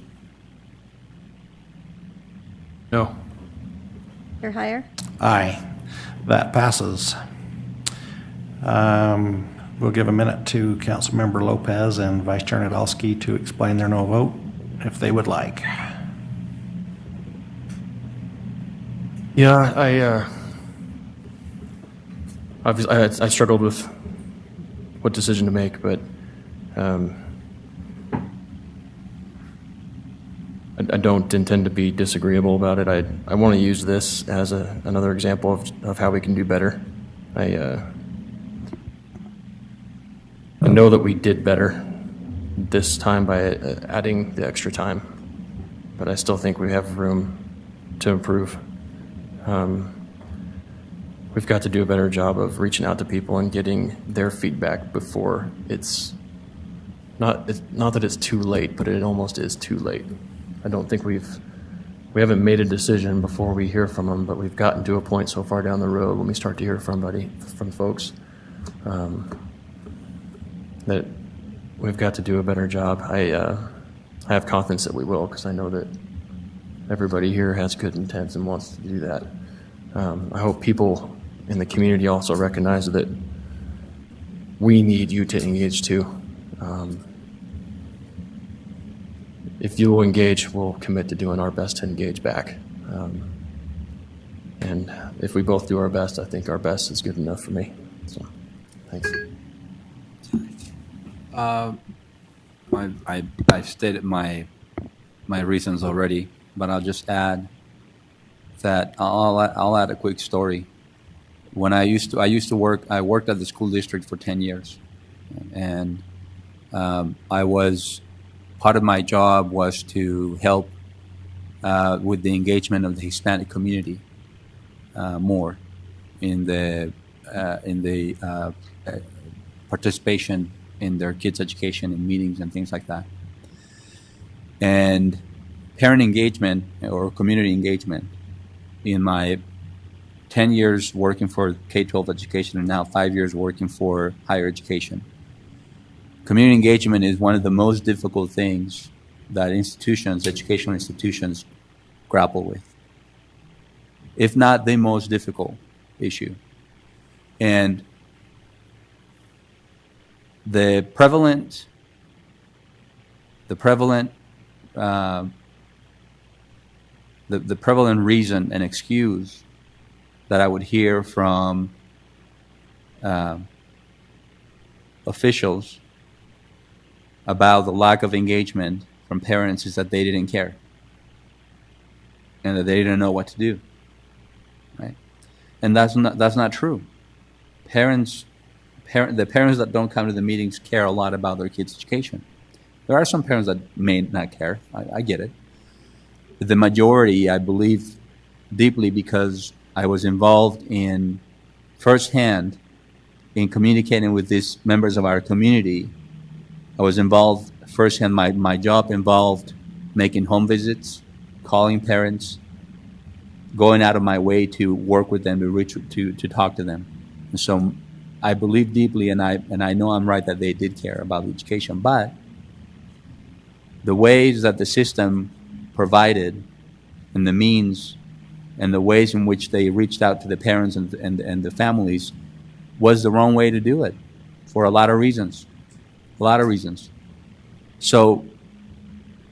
No. Chair Heyer. Aye. That passes. We'll give a minute to Councilmember Lopez and Vice Chair Nadolski to explain their no vote, if they would like. Yeah, I struggled with what decision to make, but I don't intend to be disagreeable about it. I want to use this as another example of how we can do better. I know that we did better this time by adding the extra time, but I still think we have room to improve. We've got to do a better job of reaching out to people and getting their feedback before it's not that it's too late, but it almost is too late. I don't think we haven't made a decision before we hear from them, but we've gotten to a point so far down the road when we start to hear from folks that we've got to do a better job. I have confidence that we will, because I know that everybody here has good intents and wants to do that. I hope people in the community also recognize that we need you to engage too. If you will engage, we'll commit to doing our best to engage back. And if we both do our best, I think our best is good enough for me. So, thanks. I stated my reasons already, but I'll just add that I'll add a quick story. When I worked at the school district for 10 years, and part of my job was to help with the engagement of the Hispanic community more in the participation in their kids' education and meetings and things like that. And parent engagement or community engagement in my 10 years working for K-12 education and now 5 years working for higher education. Community engagement is one of the most difficult things that educational institutions grapple with, if not the most difficult issue. And the prevalent reason and excuse that I would hear from officials about the lack of engagement from parents is that they didn't care and that they didn't know what to do, right? And that's not true. The parents that don't come to the meetings care a lot about their kids' education. There are some parents that may not care. I get it. But the majority, I believe deeply, because I was involved in firsthand in communicating with these members of our community. I was involved firsthand. My job involved making home visits, calling parents, going out of my way to work with them, to talk to them. And so I believe deeply, and I know I'm right, that they did care about the education. But the ways that the system provided and the means and the ways in which they reached out to the parents and the families was the wrong way to do it for a lot of reasons. A lot of reasons. So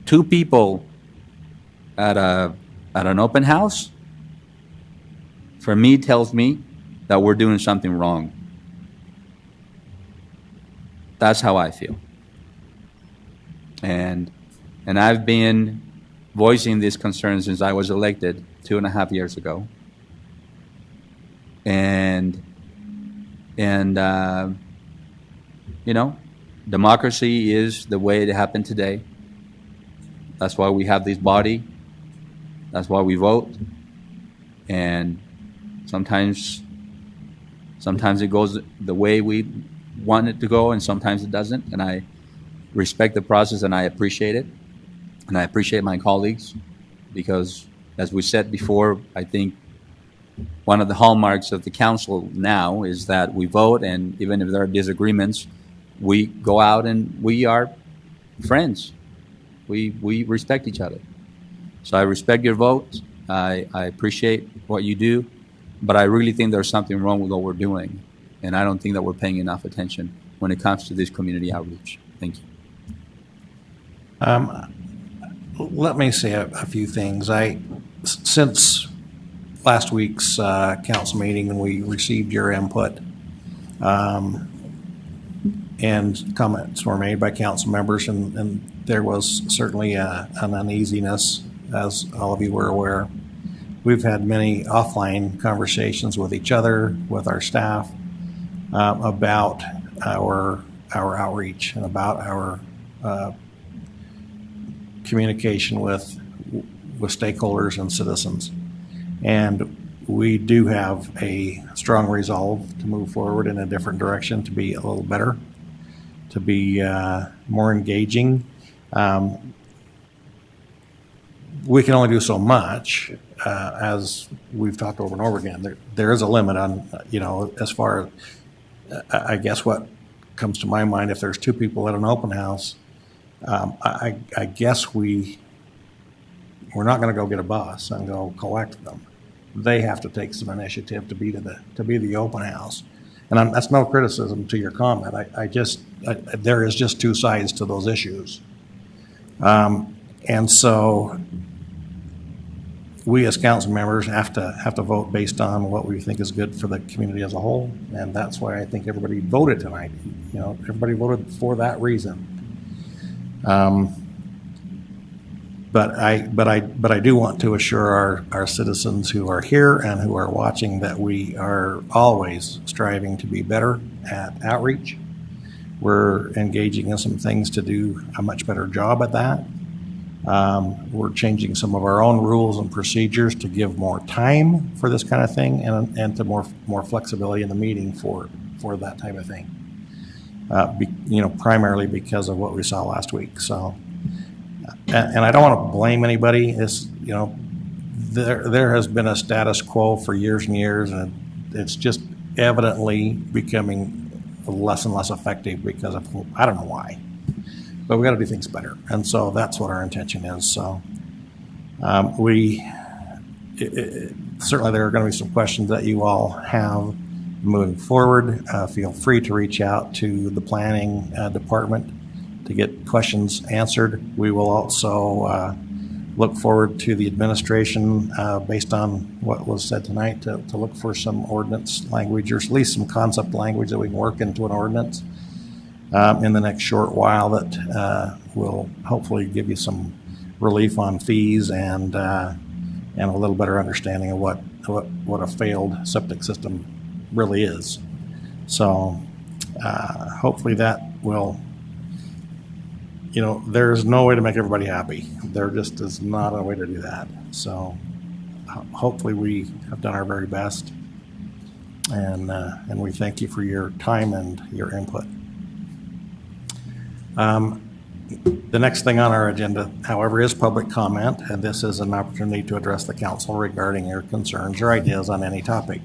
2 people at an open house, for me, tells me that we're doing something wrong. That's how I feel. And I've been voicing these concerns since I was elected 2.5 years ago. And democracy is the way it happened today. That's why we have this body. That's why we vote. And sometimes it goes the way we want it to go, and sometimes it doesn't. And I respect the process, and I appreciate it. And I appreciate my colleagues, because, as we said before, I think one of the hallmarks of the council now is that we vote, and even if there are disagreements, we go out and we are friends. We respect each other. So I respect your vote. I appreciate what you do, but I really think there's something wrong with what we're doing, and I don't think that we're paying enough attention when it comes to this community outreach. Thank you. Let me say a few things. Since last week's council meeting, and we received your input. And comments were made by council members, and there was certainly an uneasiness, as all of you were aware. We've had many offline conversations with each other, with our staff, about our outreach and about our communication with stakeholders and citizens. And we do have a strong resolve to move forward in a different direction, to be a little better, to be more engaging. We can only do so much, as we've talked over and over again. There is a limit on, as far as, I guess what comes to my mind, if there's two people at an open house, I guess we're not going to go get a bus and go collect them. They have to take some initiative to be the open house. And that's no criticism to your comment. There is just two sides to those issues. And so we as council members have to vote based on what we think is good for the community as a whole. And that's why I think everybody voted tonight. Everybody voted for that reason. But I do want to assure our citizens who are here and who are watching that we are always striving to be better at outreach. We're engaging in some things to do a much better job at that. We're changing some of our own rules and procedures to give more time for this kind of thing and to more flexibility in the meeting for that type of thing. Primarily because of what we saw last week. So. And I don't want to blame anybody. There has been a status quo for years and years, and it's just evidently becoming less and less effective because of, I don't know why, but we got to do things better. And so that's what our intention is. So certainly there are going to be some questions that you all have moving forward. Feel free to reach out to the planning department to get questions answered. We will also look forward to the administration, based on what was said tonight, to look for some ordinance language, or at least some concept language that we can work into an ordinance in the next short while that will hopefully give you some relief on fees and a little better understanding of what a failed septic system really is. So hopefully that will. There's no way to make everybody happy. There just is not a way to do that. So hopefully we have done our very best, and we thank you for your time and your input. The next thing on our agenda, however, is public comment, and this is an opportunity to address the council regarding your concerns or ideas on any topic.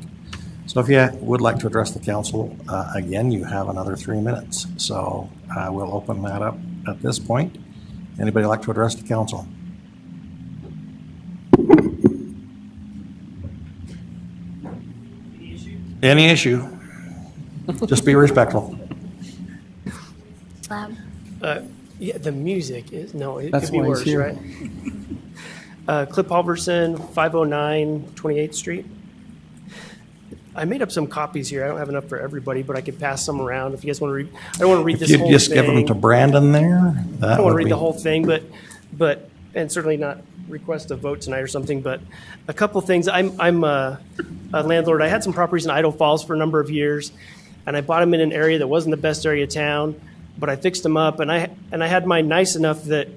So if you would like to address the council, again, you have another 3 minutes. So we'll open that up at this point. Anybody like to address the council? Any issue? Just be respectful. Yeah, the music is, it That's could be why he's worse, here. right? Clip Halverson, 509 28th Street. I made up some copies here. I don't have enough for everybody, but I could pass some around if you guys want to read. I don't want to read this whole thing. If you'd just give them to Brandon there, I don't want to read the whole thing, but and certainly not request a vote tonight or something. But a couple things. I'm a landlord. I had some properties in Idaho Falls for a number of years, and I bought them in an area that wasn't the best area of town, but I fixed them up, and I had mine nice enough that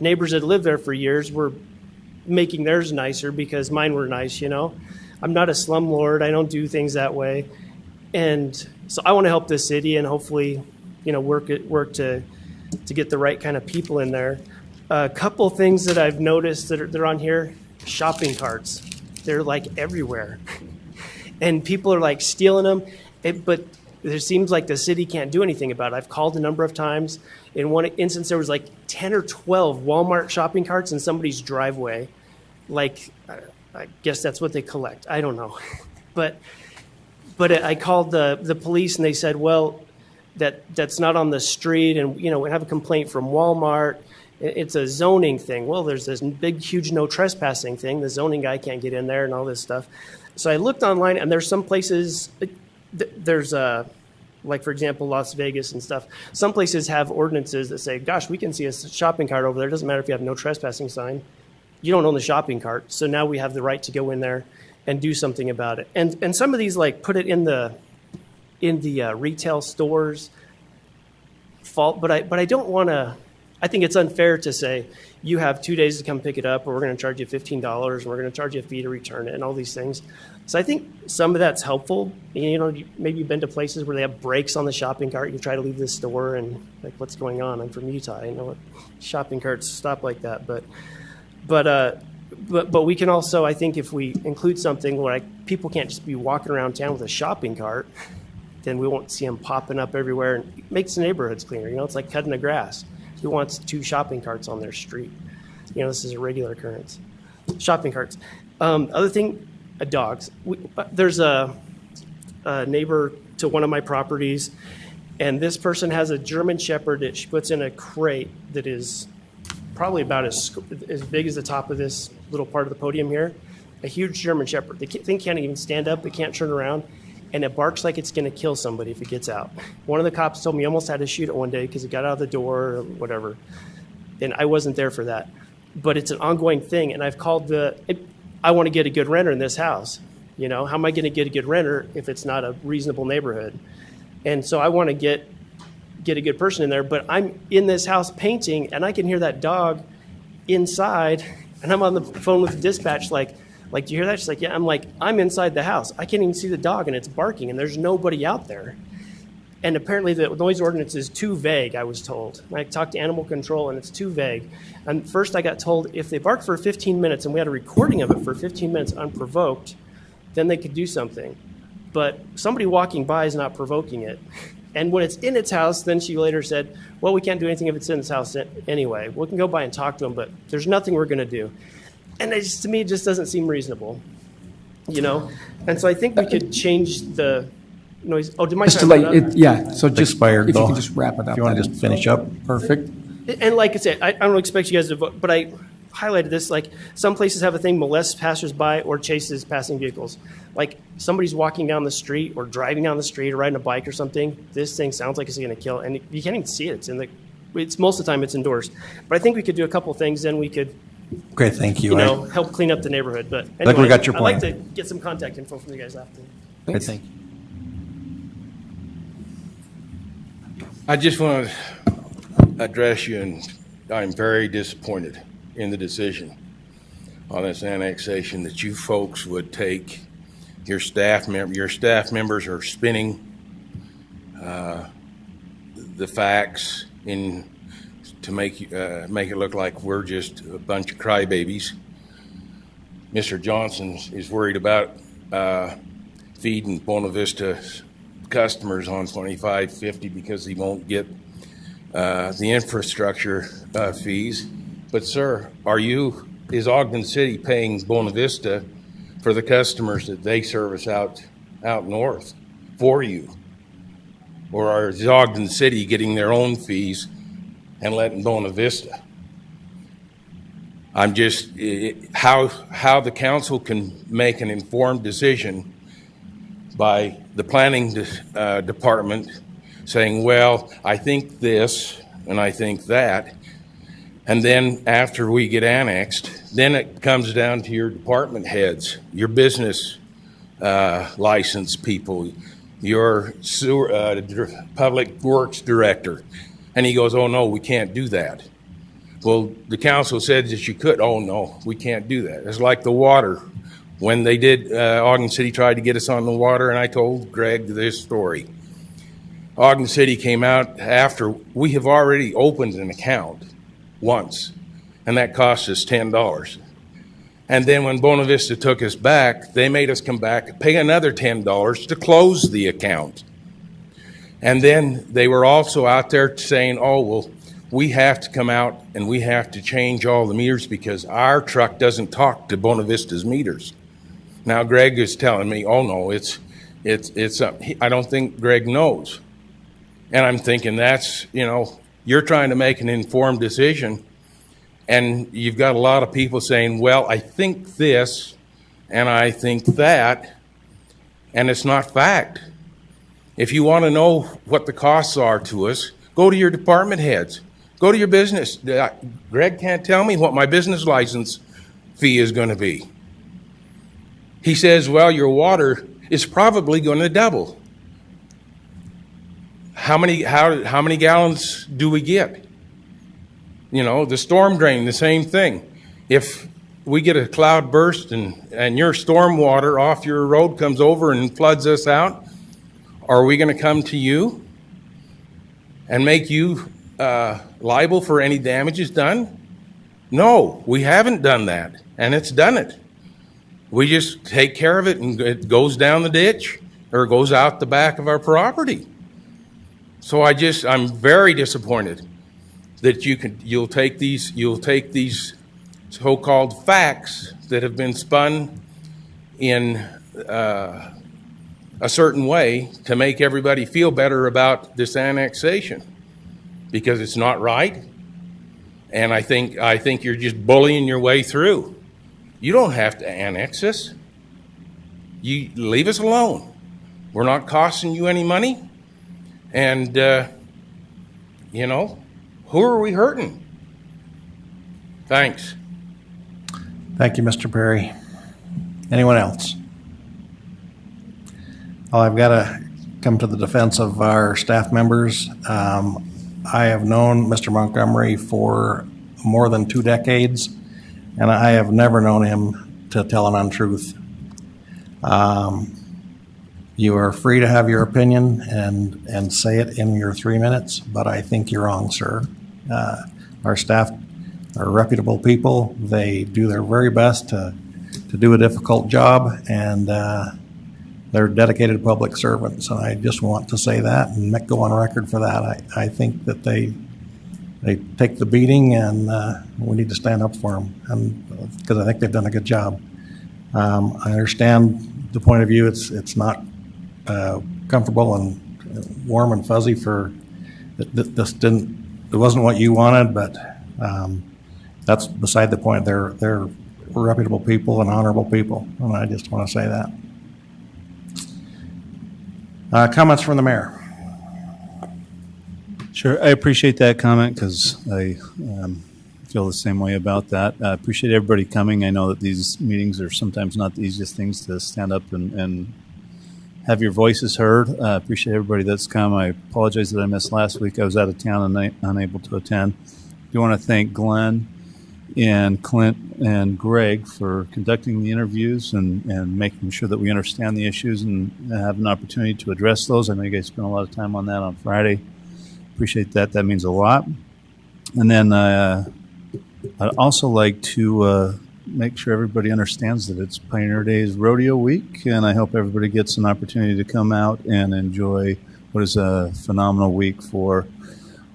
neighbors that lived there for years were making theirs nicer because mine were nice, I'm not a slumlord. I don't do things that way. And so I want to help this city and hopefully, work to get the right kind of people in there. A couple things that I've noticed that are on here, shopping carts. They're like everywhere. And people are like stealing them. But there seems like the city can't do anything about it. I've called a number of times. In one instance, there was like 10 or 12 Walmart shopping carts in somebody's driveway. Like, I guess that's what they collect. I don't know. But I called the police and they said, well, that's not on the street. And, we have a complaint from Walmart. It's a zoning thing. Well, there's this big, huge no trespassing thing. The zoning guy can't get in there and all this stuff. So I looked online, and there's some places, there's like, for example, Las Vegas and stuff. Some places have ordinances that say, gosh, we can see a shopping cart over there. It doesn't matter if you have no trespassing sign. You don't own the shopping cart. So now we have the right to go in there and do something about it. And some of these, like, put it in the retail stores fault, but I don't want to. I think it's unfair to say you have 2 days to come pick it up, or we're going to charge you $15, and we're going to charge you a fee to return it, and all these things. So I think some of that's helpful. You know, maybe you've been to places where they have brakes on the shopping cart. You try to leave the store, and like, what's going on? I'm from Utah. I know what shopping carts stop like that, but we can also, I think, if we include something where people can't just be walking around town with a shopping cart, then we won't see them popping up everywhere, and it makes the neighborhoods cleaner. You know, it's like cutting the grass. Who wants 2 shopping carts on their street? You know, this is a regular occurrence. Shopping carts. Other thing, dogs. There's a neighbor to one of my properties, and this person has a German Shepherd that she puts in a crate that is probably about as big as the top of this little part of the podium here. A huge German Shepherd. The thing can't even stand up. It can't turn around. And it barks like it's going to kill somebody if it gets out. One of the cops told me he almost had to shoot it one day because it got out of the door or whatever. And I wasn't there for that. But it's an ongoing thing. And I've called I want to get a good renter in this house. You know, how am I going to get a good renter if it's not a reasonable neighborhood? And so I want to get a good person in there. But I'm in this house painting, and I can hear that dog inside. And I'm on the phone with the dispatch like, do you hear that? She's like, yeah. I'm like, I'm inside the house. I can't even see the dog, and it's barking, and there's nobody out there. And apparently the noise ordinance is too vague, I was told. And I talked to animal control, and it's too vague. And first I got told if they bark for 15 minutes, and we had a recording of it for 15 minutes unprovoked, then they could do something. But somebody walking by is not provoking it. And when it's in its house, then she later said, well, we can't do anything if it's in its house anyway. We can go by and talk to them, but there's nothing we're going to do. And to me, it just doesn't seem reasonable, you know? And so I think we could change the noise. Oh, did my time run up? Yeah, so just expired, if you though. can just wrap it up. If you want to just finish up, perfect. And like I said, I don't expect you guys to vote, but I highlighted this. Like, some places have a thing, molest passersby or chases passing vehicles. Like, somebody's walking down the street or driving down the street or riding a bike or something. This thing sounds like it's going to kill, and you can't even see it. It's most of the time it's indoors. But I think we could do a couple things, then we could. Okay, thank you. Help clean up the neighborhood. But anyway, like we got your I'd like point. to get some contact info from you guys after. Okay, thank you. I just want to address you, and I'm very disappointed in the decision on this annexation that you folks would take your staff members are spinning the facts to make it look like we're just a bunch of crybabies. Mr. Johnson is worried about feeding Buena Vista customers on 2550 because he won't get the infrastructure fees. But sir, is Ogden City paying Buena Vista for the customers that they service out north for you? Or is Ogden City getting their own fees and letting Buena Vista? I'm just, how the council can make an informed decision by the planning department saying, well, I think this and I think that, and then after we get annexed, then it comes down to your department heads, your business license people, your public works director. And he goes, oh, no, we can't do that. Well, the council said that you could. Oh, no, we can't do that. It's like the water. When they did, Ogden City tried to get us on the water, and I told Greg this story. Ogden City came out after we have already opened an account once, and that cost us $10. And then when Buena Vista took us back, they made us come back, pay another $10 to close the account. And then they were also out there saying, oh, well, we have to come out and we have to change all the meters because our truck doesn't talk to Buena Vista's meters. Now, Greg is telling me, oh, no, it's I don't think Greg knows. And I'm thinking you're trying to make an informed decision, And you've got a lot of people saying, well, I think this and I think that, and it's not fact. If you want to know what the costs are to us, go to your department heads. Go to your business. Greg can't tell me what my business license fee is going to be. He says, well, your water is probably going to double. How many gallons do we get? You know, the storm drain, the same thing. If we get a cloud burst and your storm water off your road comes over and floods us out, are we going to come to you and make you liable for any damages done? No, we haven't done that, and it's done it. We just take care of it, and it goes down the ditch or goes out the back of our property. So I'm very disappointed that you'll take these so-called facts that have been spun in a certain way to make everybody feel better about this annexation, because it's not right. And I think you're just bullying your way through. You don't have to annex us. You leave us alone. We're not costing you any money. And, who are we hurting? Thanks. Thank you, Mr. Perry. Anyone else? Well, I've got to come to the defense of our staff members. I have known Mr. Montgomery for more than 2 decades, and I have never known him to tell an untruth. You are free to have your opinion and say it in your 3 minutes, but I think you're wrong, sir. Our staff are reputable people. They do their very best to do a difficult job, and they're dedicated public servants. And I just want to say that and go on record for that. I think that they take the beating, and we need to stand up for them, because I think they've done a good job. I understand the point of view. It's not comfortable and warm and fuzzy for it wasn't what you wanted, but that's beside the point. They're reputable people and honorable people, and I just want to say that. Comments from the mayor. Sure, I appreciate that comment, because I feel the same way about that. I appreciate everybody coming. I know that these meetings are sometimes not the easiest things to stand up and have your voices heard. I appreciate everybody that's come. I apologize that I missed last week. I was out of town and unable to attend. I do want to thank Glenn and Clint and Greg for conducting the interviews and making sure that we understand the issues and have an opportunity to address those. I know you guys spent a lot of time on that on Friday. Appreciate that. That means a lot. And then I'd also like to make sure everybody understands that it's Pioneer Days Rodeo Week, and I hope everybody gets an opportunity to come out and enjoy what is a phenomenal week for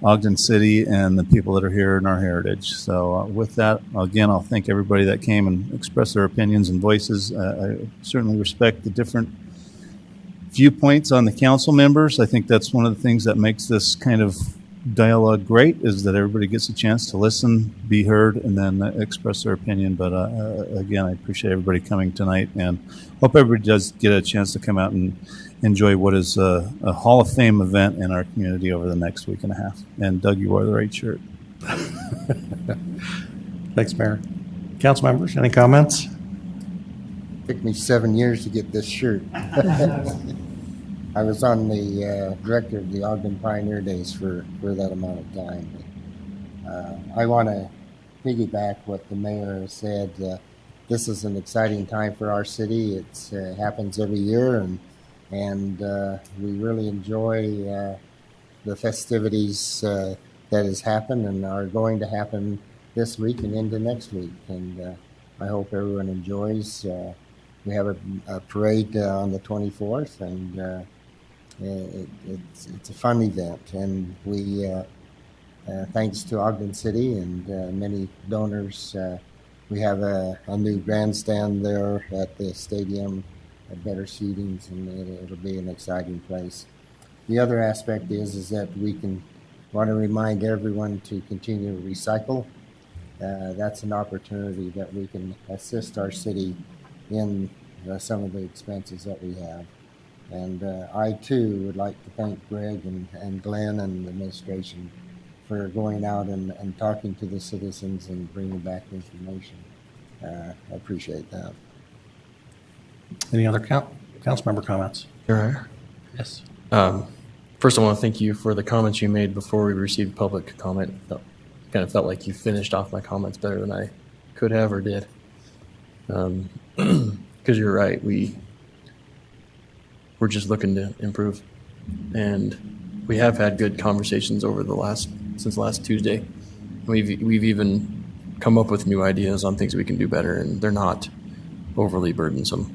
Ogden City and the people that are here in our heritage. So with that, again, I'll thank everybody that came and expressed their opinions and voices. I certainly respect the different viewpoints on the council members. I think that's one of the things that makes this kind of dialogue great, is that everybody gets a chance to listen, be heard, and then express their opinion. But again, I appreciate everybody coming tonight, and hope everybody does get a chance to come out and enjoy what is a Hall of Fame event in our community over the next week and a half. And Doug, you wore the right shirt. Thanks, Mayor. Council members, any comments? Took me 7 years to get this shirt. I was on the director of the Ogden Pioneer Days for that amount of time. I want to piggyback what the mayor has said. This is an exciting time for our city. It happens every year, and we really enjoy the festivities that has happened and are going to happen this week and into next week. And I hope everyone enjoys. We have a parade on the 24th, and it's a fun event. And we, thanks to Ogden City and many donors, we have a new grandstand there at the stadium, better seatings, and it'll be an exciting place. The other aspect is that we want to remind everyone to continue to recycle. that's an opportunity that we can assist our city in some of the expenses that we have. And I, too, would like to thank Greg and Glenn and the administration for going out and talking to the citizens and bringing back information. I appreciate that. Any other council member comments? Sure. Yes. First, I want to thank you for the comments you made before we received public comment. Kind of felt like you finished off my comments better than I could have or did. Because you're right, we're just looking to improve, and we have had good conversations over since last Tuesday. We've even come up with new ideas on things we can do better, and they're not overly burdensome.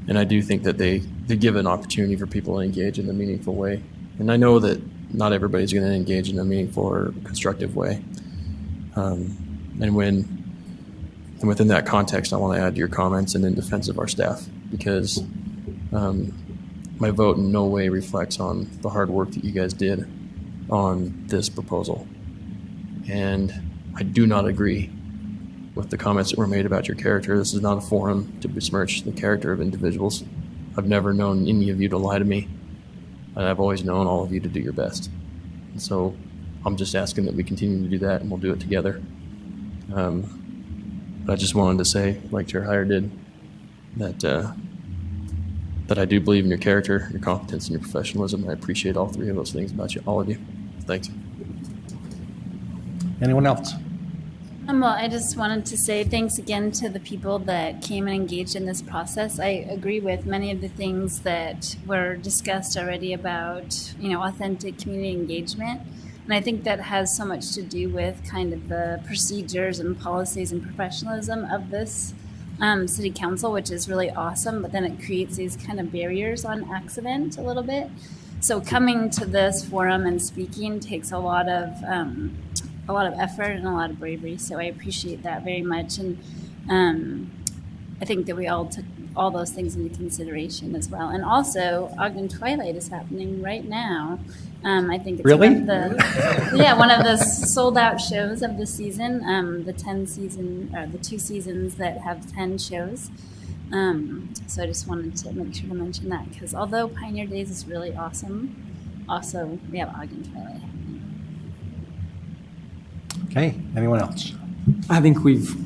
And I do think that they give an opportunity for people to engage in a meaningful way. And I know that not everybody's going to engage in a meaningful or constructive way. And within that context, I want to add your comments and in defense of our staff, because my vote in no way reflects on the hard work that you guys did on this proposal. And I do not agree with the comments that were made about your character. This is not a forum to besmirch the character of individuals. I've never known any of you to lie to me, and I've always known all of you to do your best. And so I'm just asking that we continue to do that, and we'll do it together. But I just wanted to say, like Chair Heyer did, that I do believe in your character, your competence, and your professionalism. I appreciate all three of those things about you, all of you. Thanks. Anyone else? Well, I just wanted to say thanks again to the people that came and engaged in this process. I agree with many of the things that were discussed already about, authentic community engagement. And I think that has so much to do with kind of the procedures and policies and professionalism of this city council, which is really awesome. But then it creates these kind of barriers on accident a little bit. So coming to this forum and speaking takes a lot of effort and a lot of bravery. So I appreciate that very much. And I think that we all took all those things into consideration as well. And also, Ogden Twilight is happening right now. I think it's really? one of the sold out shows of the season, the 2 seasons that have 10 shows. So I just wanted to make sure to mention that, because although Pioneer Days is really awesome, also we have Ogden Twilight happening. Okay, anyone else? I think we've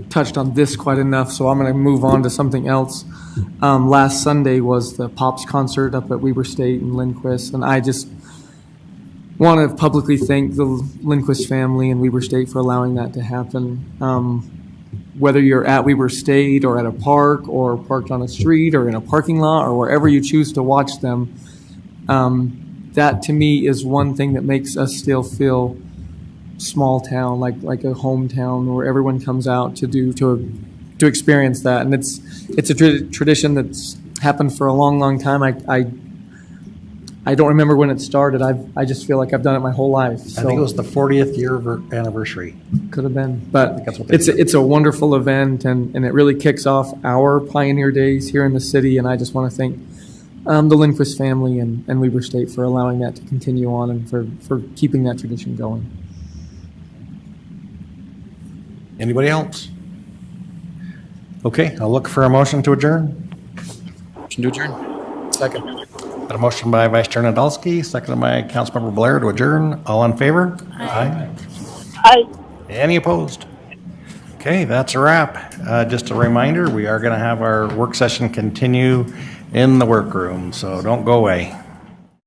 touched on this quite enough, so I'm going to move on to something else. Last Sunday was the Pops concert up at Weber State in Lindquist, and I just want to publicly thank the Lindquist family and Weber State for allowing that to happen. Whether you're at Weber State or at a park or parked on a street or in a parking lot or wherever you choose to watch them, that to me is one thing that makes us still feel small town, like a hometown where everyone comes out to experience that. And it's a tradition that's happened for a long, long time. I don't remember when it started. I just feel like I've done it my whole life. So. I think it was the 40th year anniversary. Could have been, but it's a wonderful event, and it really kicks off our Pioneer Days here in the city. And I just want to thank the Lindquist family and Weber State for allowing that to continue on and for keeping that tradition going. Anybody else? Okay, I'll look for a motion to adjourn. Motion to adjourn. Second. Got a motion by Vice Chair Nadolski, seconded by Councilmember Blair to adjourn. All in favor? Aye. Aye. Any opposed? Okay, that's a wrap. Just a reminder, we are going to have our work session continue in the workroom, so don't go away.